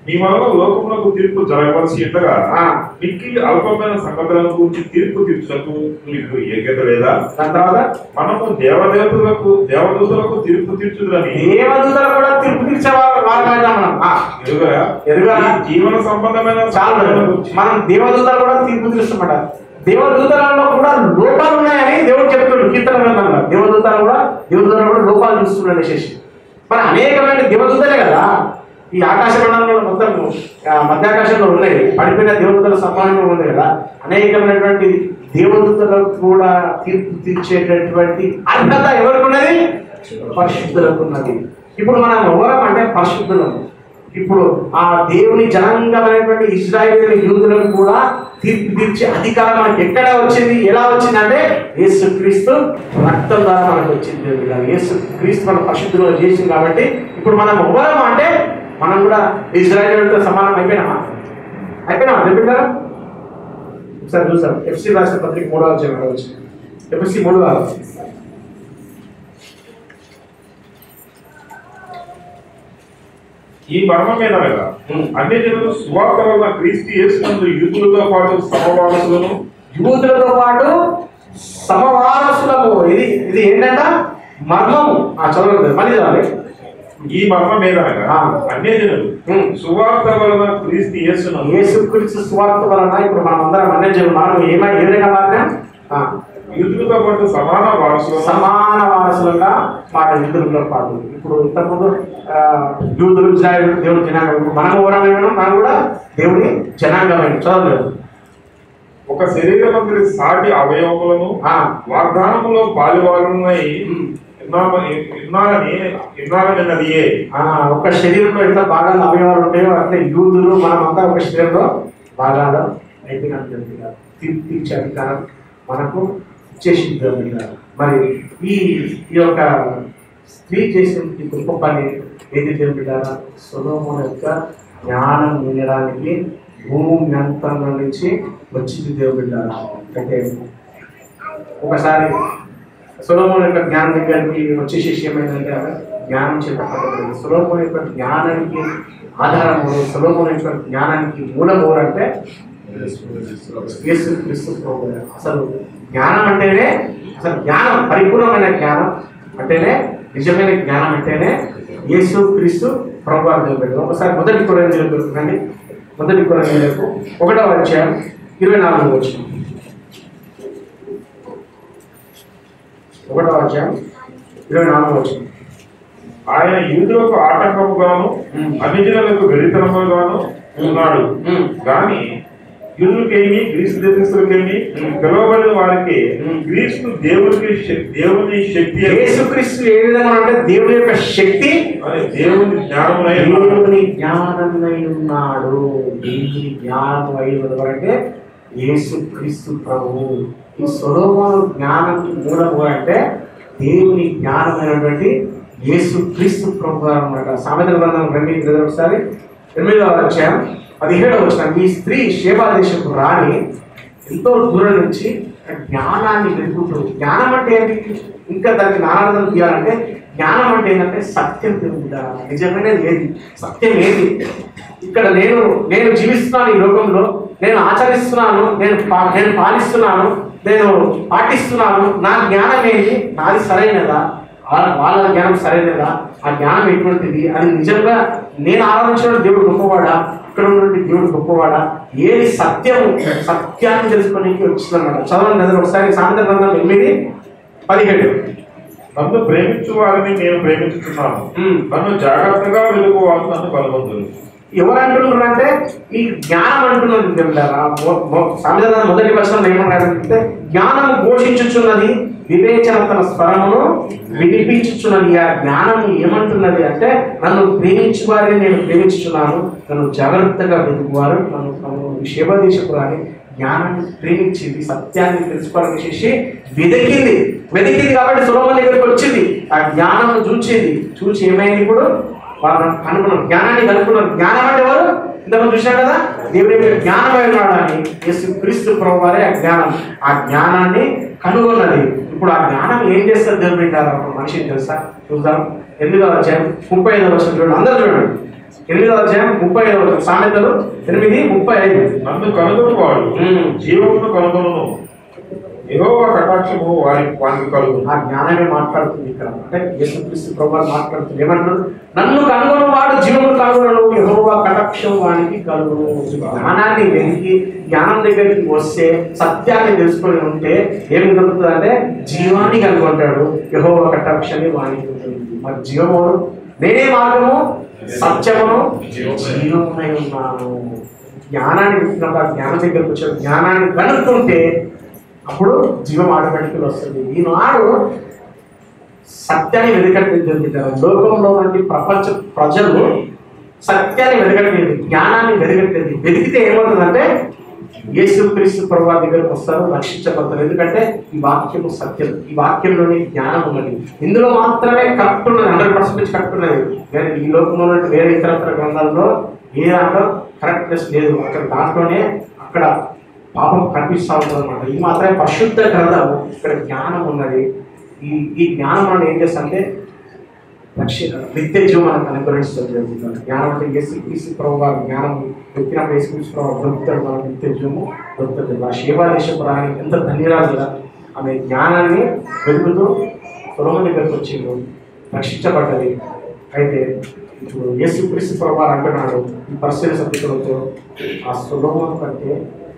మీ వలన లోకమునకు తీర్పు జరగవలసి ఉండగా మిక్కిలి అల్పమైన సంగతులను గురించి తీర్పు తీర్చుటకు మీకు యోగ్యత లేదా? దాని తర్వాత మనము దేవదూతలకు తీర్పు తీర్చుదని దేవదూతలు కూడా తీర్పు తీర్చేవారు జీవన సంబంధమైన మనం దేవదూతలు కూడా తీర్పు తీర్చమాట. దేవదూతలలో కూడా లోపాలు ఉన్నాయని దేవుడు చెప్తున్నాడు కీర్తన గ్రంథంలో. దేవదూతలు కూడా లోపాలు చూస్తున్నాడు చేసి. మరి అనేకమైన దేవదూతలే కదా ఈ ఆకాశ మండలంలో మొత్తం మధ్యాకాశంలో ఉన్నాయి. పడిపోయిన దేవదూతల సమానంగా ఉంది కదా. అనేకమైనటువంటి దేవదూతలకు కూడా తీర్పు తీర్చేటటువంటి అర్హత ఎవరికి ఉన్నది? పరిశుద్ధులకు ఉన్నది. ఇప్పుడు మనం ఎవరం అంటే పరిశుద్ధులం. ఇప్పుడు ఆ దేవుని జనాంగమైనటువంటి ఇశ్రాయేలు యూదులకు కూడా తీర్పు తీర్చే అధికారం మనకి ఎక్కడ వచ్చింది? ఎలా వచ్చిందంటే యేసుక్రీస్తు రక్తం ద్వారా మనకు వచ్చింది. యేసుక్రీస్తు మన పరిశుద్ధులుగా చేసింది. కాబట్టి ఇప్పుడు మనం ఎవరం అంటే మనం కూడా ఇజ్రాయేలుతో సమానం అయిపోయినామా? అయిపోయినామా? ఒకసారి చూసాం. ఎఫ్సీ రాసిన పత్రిక 3వ అధ్యాయం వచ్చింది. ఎఫ్సీ 3:6. ఈ మర్మం మీద అన్ని జనులు సువార్త వలన క్రీస్తు యేసునందు యూదులతో పాటు సమవారసులము. ఇది ఏంటంట? మర్మము. చదవలేదు, మళ్ళీ చదవాలి. ఈ మర్మం మీద అన్ని జనులు సువార్త వలన క్రీస్తు యేసుక్రీస్తు సువార్త వలన ఇప్పుడు మనం అందరం అన్ని జనులు మనం ఏ విధంగా మారినాం? యూదులతో పాటు సమాన వారసులుగా మాట యూదులతో పాటు. ఇప్పుడు ఇంతకుముందు యూదులు ఇజ్రాయేలు దేవుడి జనాంగం, మనం ఓరమైన మనం కూడా దేవుడి జనాంగమైన చదవలేదు. ఒక శరీరమందరి సాటి అవయవములను వాగ్దానములో పాలువారున్నాయి విన్నారనిన్నదియే. ఒక శరీరంలో ఎంత భాగాలు అవయవాలు ఉంటాయో అట్లే యూదులు మనమంతా ఒక శరీరంలో భాగాలు అయిపోయినట్టు తీర్చే అధికారం మనకు ఇచ్చేసింది. మరి ఈ యొక్క స్త్రీ చేసిన గొప్ప పని ఏది దేవుడారా? సొలొమోను యొక్క జ్ఞానం వినడానికి భూమి అంతంలో నుంచి వచ్చింది దేవుడారా. అయితే ఒకసారి సొలొమోను యొక్క జ్ఞానం దగ్గరికి వచ్చే శిష్యం ఏంటంటే జ్ఞానం చెప్పబడుతుంది. సొలొమోను యొక్క జ్ఞానానికి ఆధారము, సొలొమోను యొక్క జ్ఞానానికి మూలం ఎవరంటే యేసుక్రీస్తు ప్రభువు. అసలు జ్ఞానం అంటేనే, అసలు జ్ఞానం పరిపూర్ణమైన జ్ఞానం అంటేనే, నిజమైన జ్ఞానం అంటేనే యేసుక్రీస్తు ప్రభువు అని. ఒకసారి మొదటి కొరింథీయులకు దొరుకుతుంది. మొదటి కొరింథీయులకు 1వ అధ్యాయం 24వ వచనం. 1వ అధ్యాయం 24వ వచనం. ఆయన యూదులకు ఆటంకముగాను అన్ని జనులకు వెరితనముగాను ఉన్నాడు కానీ యూదులకేమి గ్రీసు దేశస్తులకేమి పిలువబడిన వారికి క్రీస్తు దేవుని శక్తి. యేసుక్రీస్తు ఏ విధంగా అంటే దేవుని యొక్క శక్తి, దేవుని జ్ఞానమై ఉన్నాడు. దేవుని జ్ఞానం అయ్యేవారంటే యేసుక్రీస్తు ప్రభువు. ఈ సొలొమోను జ్ఞానానికి మూలము అంటే దేవుని జ్ఞానమైనటువంటి యేసుక్రీస్తు ప్రభువు అన్నమాట. సామెతల గ్రంథం 2 ఒకసారి 8వ అధ్యాయం 17వ వచనం. ఈ స్త్రీ షేబా దేశపు రాణి ఎంతో దూరం నుంచి జ్ఞానాన్ని వెతుకుతుంది. జ్ఞానం అంటే ఏంటి? ఇంకా దానికి నానార్థం తీయాలంటే జ్ఞానం అంటే ఏంటంటే సత్యం తెలుగుతారా, నిజమైనది ఏది, సత్యం ఏది. ఇక్కడ నేను జీవిస్తున్నాను, ఈ లోకంలో నేను ఆచరిస్తున్నాను, నేను పాలిస్తున్నాను, నేను పాటిస్తున్నాను. నా జ్ఞానం ఏంటి? నాది సరైనదా? వాళ్ళ జ్ఞానం సరైనదా? ఆ జ్ఞానం ఎటువంటిది? అది నిజంగా నేను ఆరాధించిన దేవుడు గొప్పవాడా, ఇక్కడ ఉన్నటువంటి దేవుడు గొప్పవాడా? ఏది సత్యము? సత్యాన్ని తెలుసుకోవడానికి వచ్చిందన్నమాట. చదవండి ఒకసారి సామెతల గ్రంథం 8:17. నన్ను ప్రేమించు వారిని నేను ప్రేమించుతున్నాను, నన్ను జాగ్రత్తగా వెలుగు వాళ్ళు నన్ను కనుగొందురు. ఎవరు అంటున్నారు అంటే ఈ జ్ఞానం అంటున్నది తెలుస్తారా? సామెతల మొదటి వచనంలో ఏమన్నారంటే జ్ఞానము ఘోషించుచున్నది, వివేచన తన స్వరమును వినిపించుచున్నది. ఆ జ్ఞానము ఏమంటున్నది అంటే నన్ను ప్రేమించు వారిని నేను ప్రేమించుచున్నాను, నన్ను జాగ్రత్తగా వెతుకువారు నన్ను షేబా దేశపు రాణి జ్ఞానాన్ని ప్రేమించింది, సత్యాన్ని తెలుసుకోవాలని చేసి వెతికింది కాబట్టి సొలొమోను దగ్గరికి వచ్చింది. ఆ జ్ఞానం చూసి ఏమైంది? ఇప్పుడు వాళ్ళు కనుక్కున్నారు, జ్ఞానాన్ని కనుక్కున్నారు. జ్ఞానం అంటే ఎవరు? ఇంతకుముందు చూసాం కదా, దేవుడి యొక్క జ్ఞానమై ఉన్నాడని. యేసుక్రీస్తు ప్రభు వారే ఆ జ్ఞానాన్ని కనుగొన్నది. ఇప్పుడు ఆ జ్ఞానం ఏం చేస్తారు దేవుడు పెట్టారు ఒక మనిషిని తెలుసా? చూద్దాం. 8వ అధ్యాయం 35వ వచనం చూడండి, అందరూ చూడండి. 8వ అధ్యాయం 35వ వచనం, సామెతలు 8:35. నన్ను కనుగొనువాడు జీవమును కనుగొనును, యెహోవా కటాక్షము వానికి కలుగును. ఆ జ్ఞానమే మాట్లాడుతుంది ఇక్కడ. అంటే యేసుక్రీస్తు ప్రభువు మాట్లాడుతుంది. ఏమంటారు? నన్ను కనుగొనువాడు జీవమును కనుగొనను, యెహోవా కటాక్షం వానికి కలుగును. జ్ఞానాన్ని వెతికి జ్ఞానం దగ్గరికి వస్తే, సత్యాన్ని తెలుసుకొని ఉంటే ఏం దొరుకుతుంది అంటే జీవాన్ని కనుగొంటాడు. యెహోవా కటాక్షాన్ని వానికి ఉంటుంది. మరి జీవము నేనే మార్గము సత్యమును జీవమునై ఉన్నాను. జ్ఞానాన్ని వెతికినప్పుడు ఆ జ్ఞానం దగ్గరికి వచ్చాడు. జ్ఞానాన్ని కనుక్కుంటే అప్పుడు జీవం ఆటోమేటిక్గా వస్తుంది. ఈనాడు సత్యాన్ని వెతకట్లేదు జరుగుతారు. లోకంలో నుండి ప్రపంచ ప్రజలు సత్యాన్ని వెతకట్లేదు, జ్ఞానాన్ని వెతకట్లేదు. వెతికితే ఏమవుతుందంటే యేసుక్రీస్తు ప్రభువు దగ్గరకు వస్తారు, రక్షించబడతారు. ఎందుకంటే ఈ వాక్యము సత్యం, ఈ వాక్యంలోని జ్ఞానం ఉన్నది. ఇందులో మాత్రమే కరెక్ట్ ఉన్నది, 100% కరెక్ట్ ఉన్నది. వేరే ఈ లోకంలో వేరే ఇతరత్ర గ్రంథాల్లో ఏ దాంట్లో కరెక్ట్నెస్ లేదు. అక్కడ దాంట్లోనే అక్కడ పాపం కనిపిస్తూ ఉంటుంది అనమాట. ఇది మాత్రమే పరిశుద్ధ గ్రంథము, ఇక్కడ జ్ఞానం ఉన్నది. ఈ జ్ఞానం మనం ఏం చేస్తామంటే నిత్య జీవం మనకు అనుగ్రహిస్తుంది. జ్ఞానం అంటే యేసుక్రీస్తు ప్రభువు జ్ఞానం పెట్టినప్పుడు యేసుక్రీస్తు ప్రభువు దొరుకుతాడు, మనకు నిత్య జీవము దొరుకుతుంది. ఆ షేబా దేశపు రాణి ఎంత ధన్యరాలు కదా, ఆమె జ్ఞానాన్ని వెతుకుతూ సొలొమోను దగ్గరికి వచ్చిండు, రక్షించబడ్డది. అయితే ఇప్పుడు యేసుక్రీస్తు ప్రభువు అంటున్నాడు ఈ పరిశీలన సభ్యులతో, ఆ సొలొమోను కంటే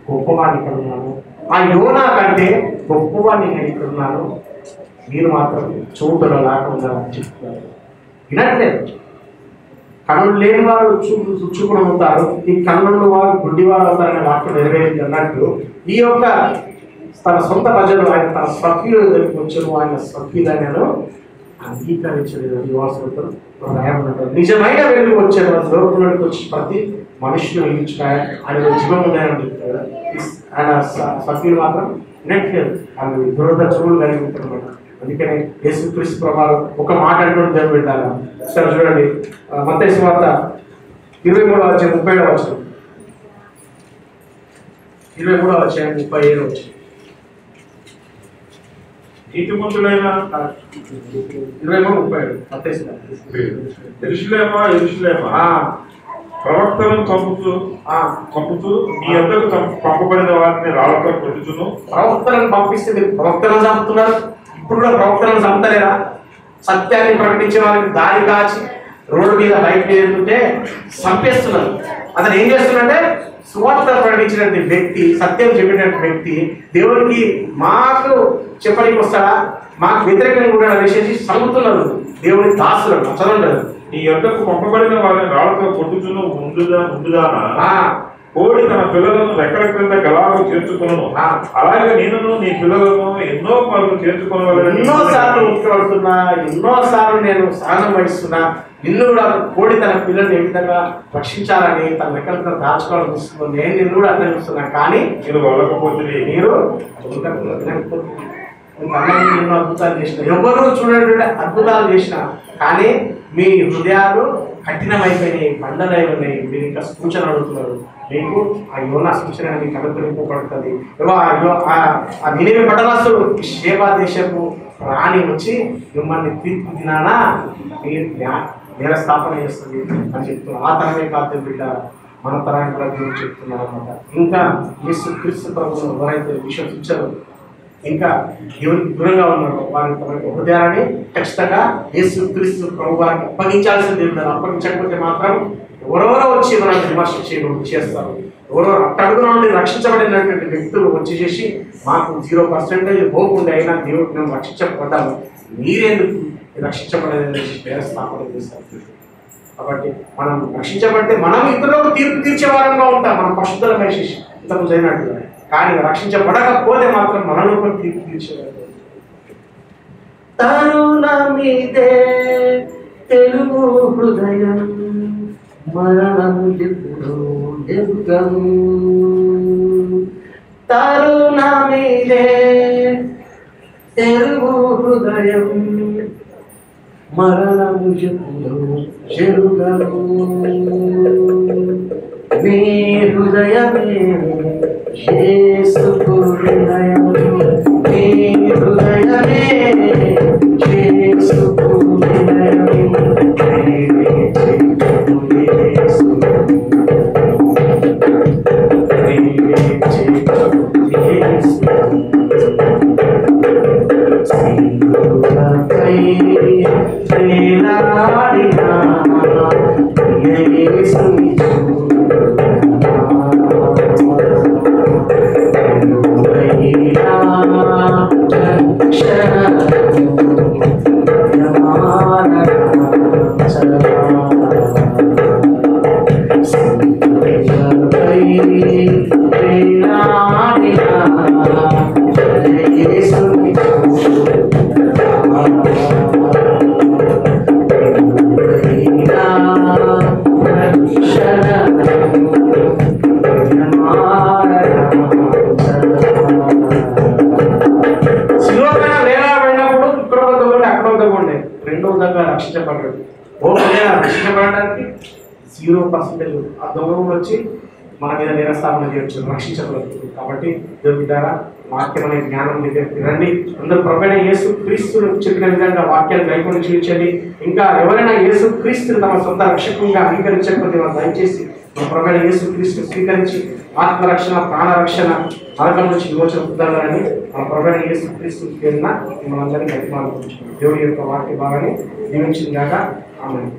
గొప్పవాడిని ఇక్కడ ఉన్నాను, ఆ యోనా కంటే గొప్పగా నేను ఇక్కడున్నాను, మీరు మాత్రం చూపుల లేకుండా చెప్తున్నారు. వినట్లేదు. కన్నులు లేని వారు చూచుకుని అవుతారు, ఈ కన్నులు వారు గుడ్డివారు అవుతారనే వాక్యం నెరవేరింది అన్నట్టు ఈ యొక్క తన సొంత ప్రజలు ఆయన తన స్వకీయుల దగ్గరికి వచ్చారు, ఆయన స్వకీయులను అంగీకరించలేదు. రాయబడ్డారు. నిజమైన వెలుగు వచ్చారు, లోకంలోకి వచ్చి ప్రతి మనుషులు ఇచ్చుకాయ ఆయన జీవం ఉన్నాయని చెప్తారు. ఆయన స్వకీయులు మాత్రం వినట్లేదు, ఆయన దురదర్శకులు కలిగి ఉంటారు. అందుకనే యేసుక్రీస్తు ప్రభావం ఒక మాట అంటున్న దేవుడు పెట్టాలి. సరే చూడండి, మత్తయి సువార్త 23వ అధ్యాయం 37వ వచనం, 23వ అధ్యాయం 37వ వచనం. నీతిమంతులైన 23:37 మత్తయి సువార్త. యెరూషలేమా యెరూషలేమా, ప్రవక్తలను చంపుతూ నీ యొద్దకు పంపబడిన వారిని రాళ్లతో కొట్టుచును. ప్రవక్తలను పంపిస్తే మీరు ప్రవక్తలను చంపుతున్నారు. ఇప్పుడు కూడా ప్రవక్తలను చంపుతలేరా? సత్యాన్ని ప్రకటించే వారికి దారి కాచి రోడ్డు మీద బయట ఎదుగుతుంటే చంపేస్తున్నారు. అతను ఏం చేస్తున్నాడంటే సువార్త ప్రకటించినటువంటి వ్యక్తి, సత్యం చెప్పినటువంటి వ్యక్తి దేవునికి మాకు చెప్పడానికి వస్తాడా, మాకు వ్యతిరేకంగా కూడా విశేషి చదువుతున్నారు. దేవుని దాసులను చదవలేదు. నీ యొద్దకు పంపబడిన వారిని రాళ్లతో కొట్టుచును ఉండుదానా, కోడి తన పిల్లలను రెక్కల క్రింద గలాలకు చేర్చుకును, అలాగే నేను నీ పిల్లలను ఎన్నో పనులు చేర్చుకోవాలి. ఎన్నోసార్లు ముఖ్యపడుతున్నా, ఎన్నోసార్లు నేను సహనం వహిస్తున్నా, నిన్ను కూడా కోడి తన పిల్లల్ని ఏ విధంగా రక్షించాలని తన రెక్కల క్రింద దాచుకోవాలని చూస్తున్నాను. నేను నిన్ను కూడా అట్లా చూస్తున్నా, కానీ మీరు వాళ్ళకపోతే మీరు ఎన్నో అద్భుతాలు చేసిన, ఎవరు చూడండి అద్భుతాలు చేసిన, కానీ మీ హృదయాలు కఠినమైపోయినాయి, బండలైపోయినాయి. మీరు ఇంకా సూచన అడుగుతున్నారు. మీకు ఆ యోనా సూచన మీకు అనుకరింపబడుతుంది. ఆ నినివే పట్టణస్థుడు షేబా దేశపు రాణి వచ్చి మిమ్మల్ని తీర్పు దినానా మీరు నేరస్థాపన చేస్తుంది అని చెప్తున్నారు. ఆ తరమే కాదు బిడ్డ, మన తరానికి కూడా దేవుడు చెప్తున్నారు అన్నమాట. ఇంకా యేసుక్రీస్తు ప్రభువును ఎవరైతే విశ్వసించారో, ఇంకా దేవునికి దూరంగా ఉన్నారు, వారి తమ హృదయాన్ని ఖచ్చితంగా యేసుక్రీస్తు ప్రభు వారికి అప్పగించాల్సిన దేవుడు. అప్పగించకపోతే మాత్రం ఎవరెవరో వచ్చి మనం విమర్శ చేస్తారు. ఎవరో అట్టడుగున నుండి రక్షించబడినటువంటి వ్యక్తులు వచ్చి చేసి మాకు 0% పోకుండా అయినా దేవుడు మేము రక్షించబడ్డాము, మీరెందుకు రక్షించబడేది వేరే స్థాపన చేస్తారు. కాబట్టి మనం రక్షించబడితే మనం ఇతరులకు తీర్పు తీర్చే వారంగా ఉంటాం, మనం పరిశుద్ధులమై చేసి ఇంతకు చేయనట్టుగా. కానీ రక్షించబడకపోతే మాత్రం మనలో కూడా తీర్పు తీర్చేవారు. తరుణమిదే తెలుగు హృదయం, మరణము ఎప్పుడు ఎరుగము. తరుణమిదే తెలుగు హృదయం, మరణము ఎప్పుడు ఎరుగము. నీ హృదయమే యేసుకు హృదయం, నీ హృదయమే యేసుకు హృదయం. రక్షించబడ్డాడు. రక్షించబడడానికి 0% ఆ దొంగలు వచ్చి మన మీద నిరస్థాపన చేయొచ్చు, రక్షించబడదు. కాబట్టి దేవుని ద్వారా వాక్యం అనే జ్ఞానం దగ్గరికి రండి. అందరూ ప్రభువైన యేసుక్రీస్తును చెప్పిన విధంగా వాక్యాన్ని గైకొని జీవించండి. ఇంకా ఎవరైనా యేసుక్రీస్తును తమ సొంత రక్షకునిగా అంగీకరించకపోతే వాళ్ళు దయచేసి మన ప్రభువైన యేసుక్రీస్తును స్వీకరించి ఆత్మరక్షణ, ప్రాణరక్షణ, నరకం నుంచి విమోచన పొందాలని మన ప్రభువైన యేసుక్రీస్తు పేరున మనందరినీ గట్టిగా అనుకుంటున్నాం. దేవుడి యొక్క వాక్య భాగాన్ని దీవించింది కాక ఆమేన్.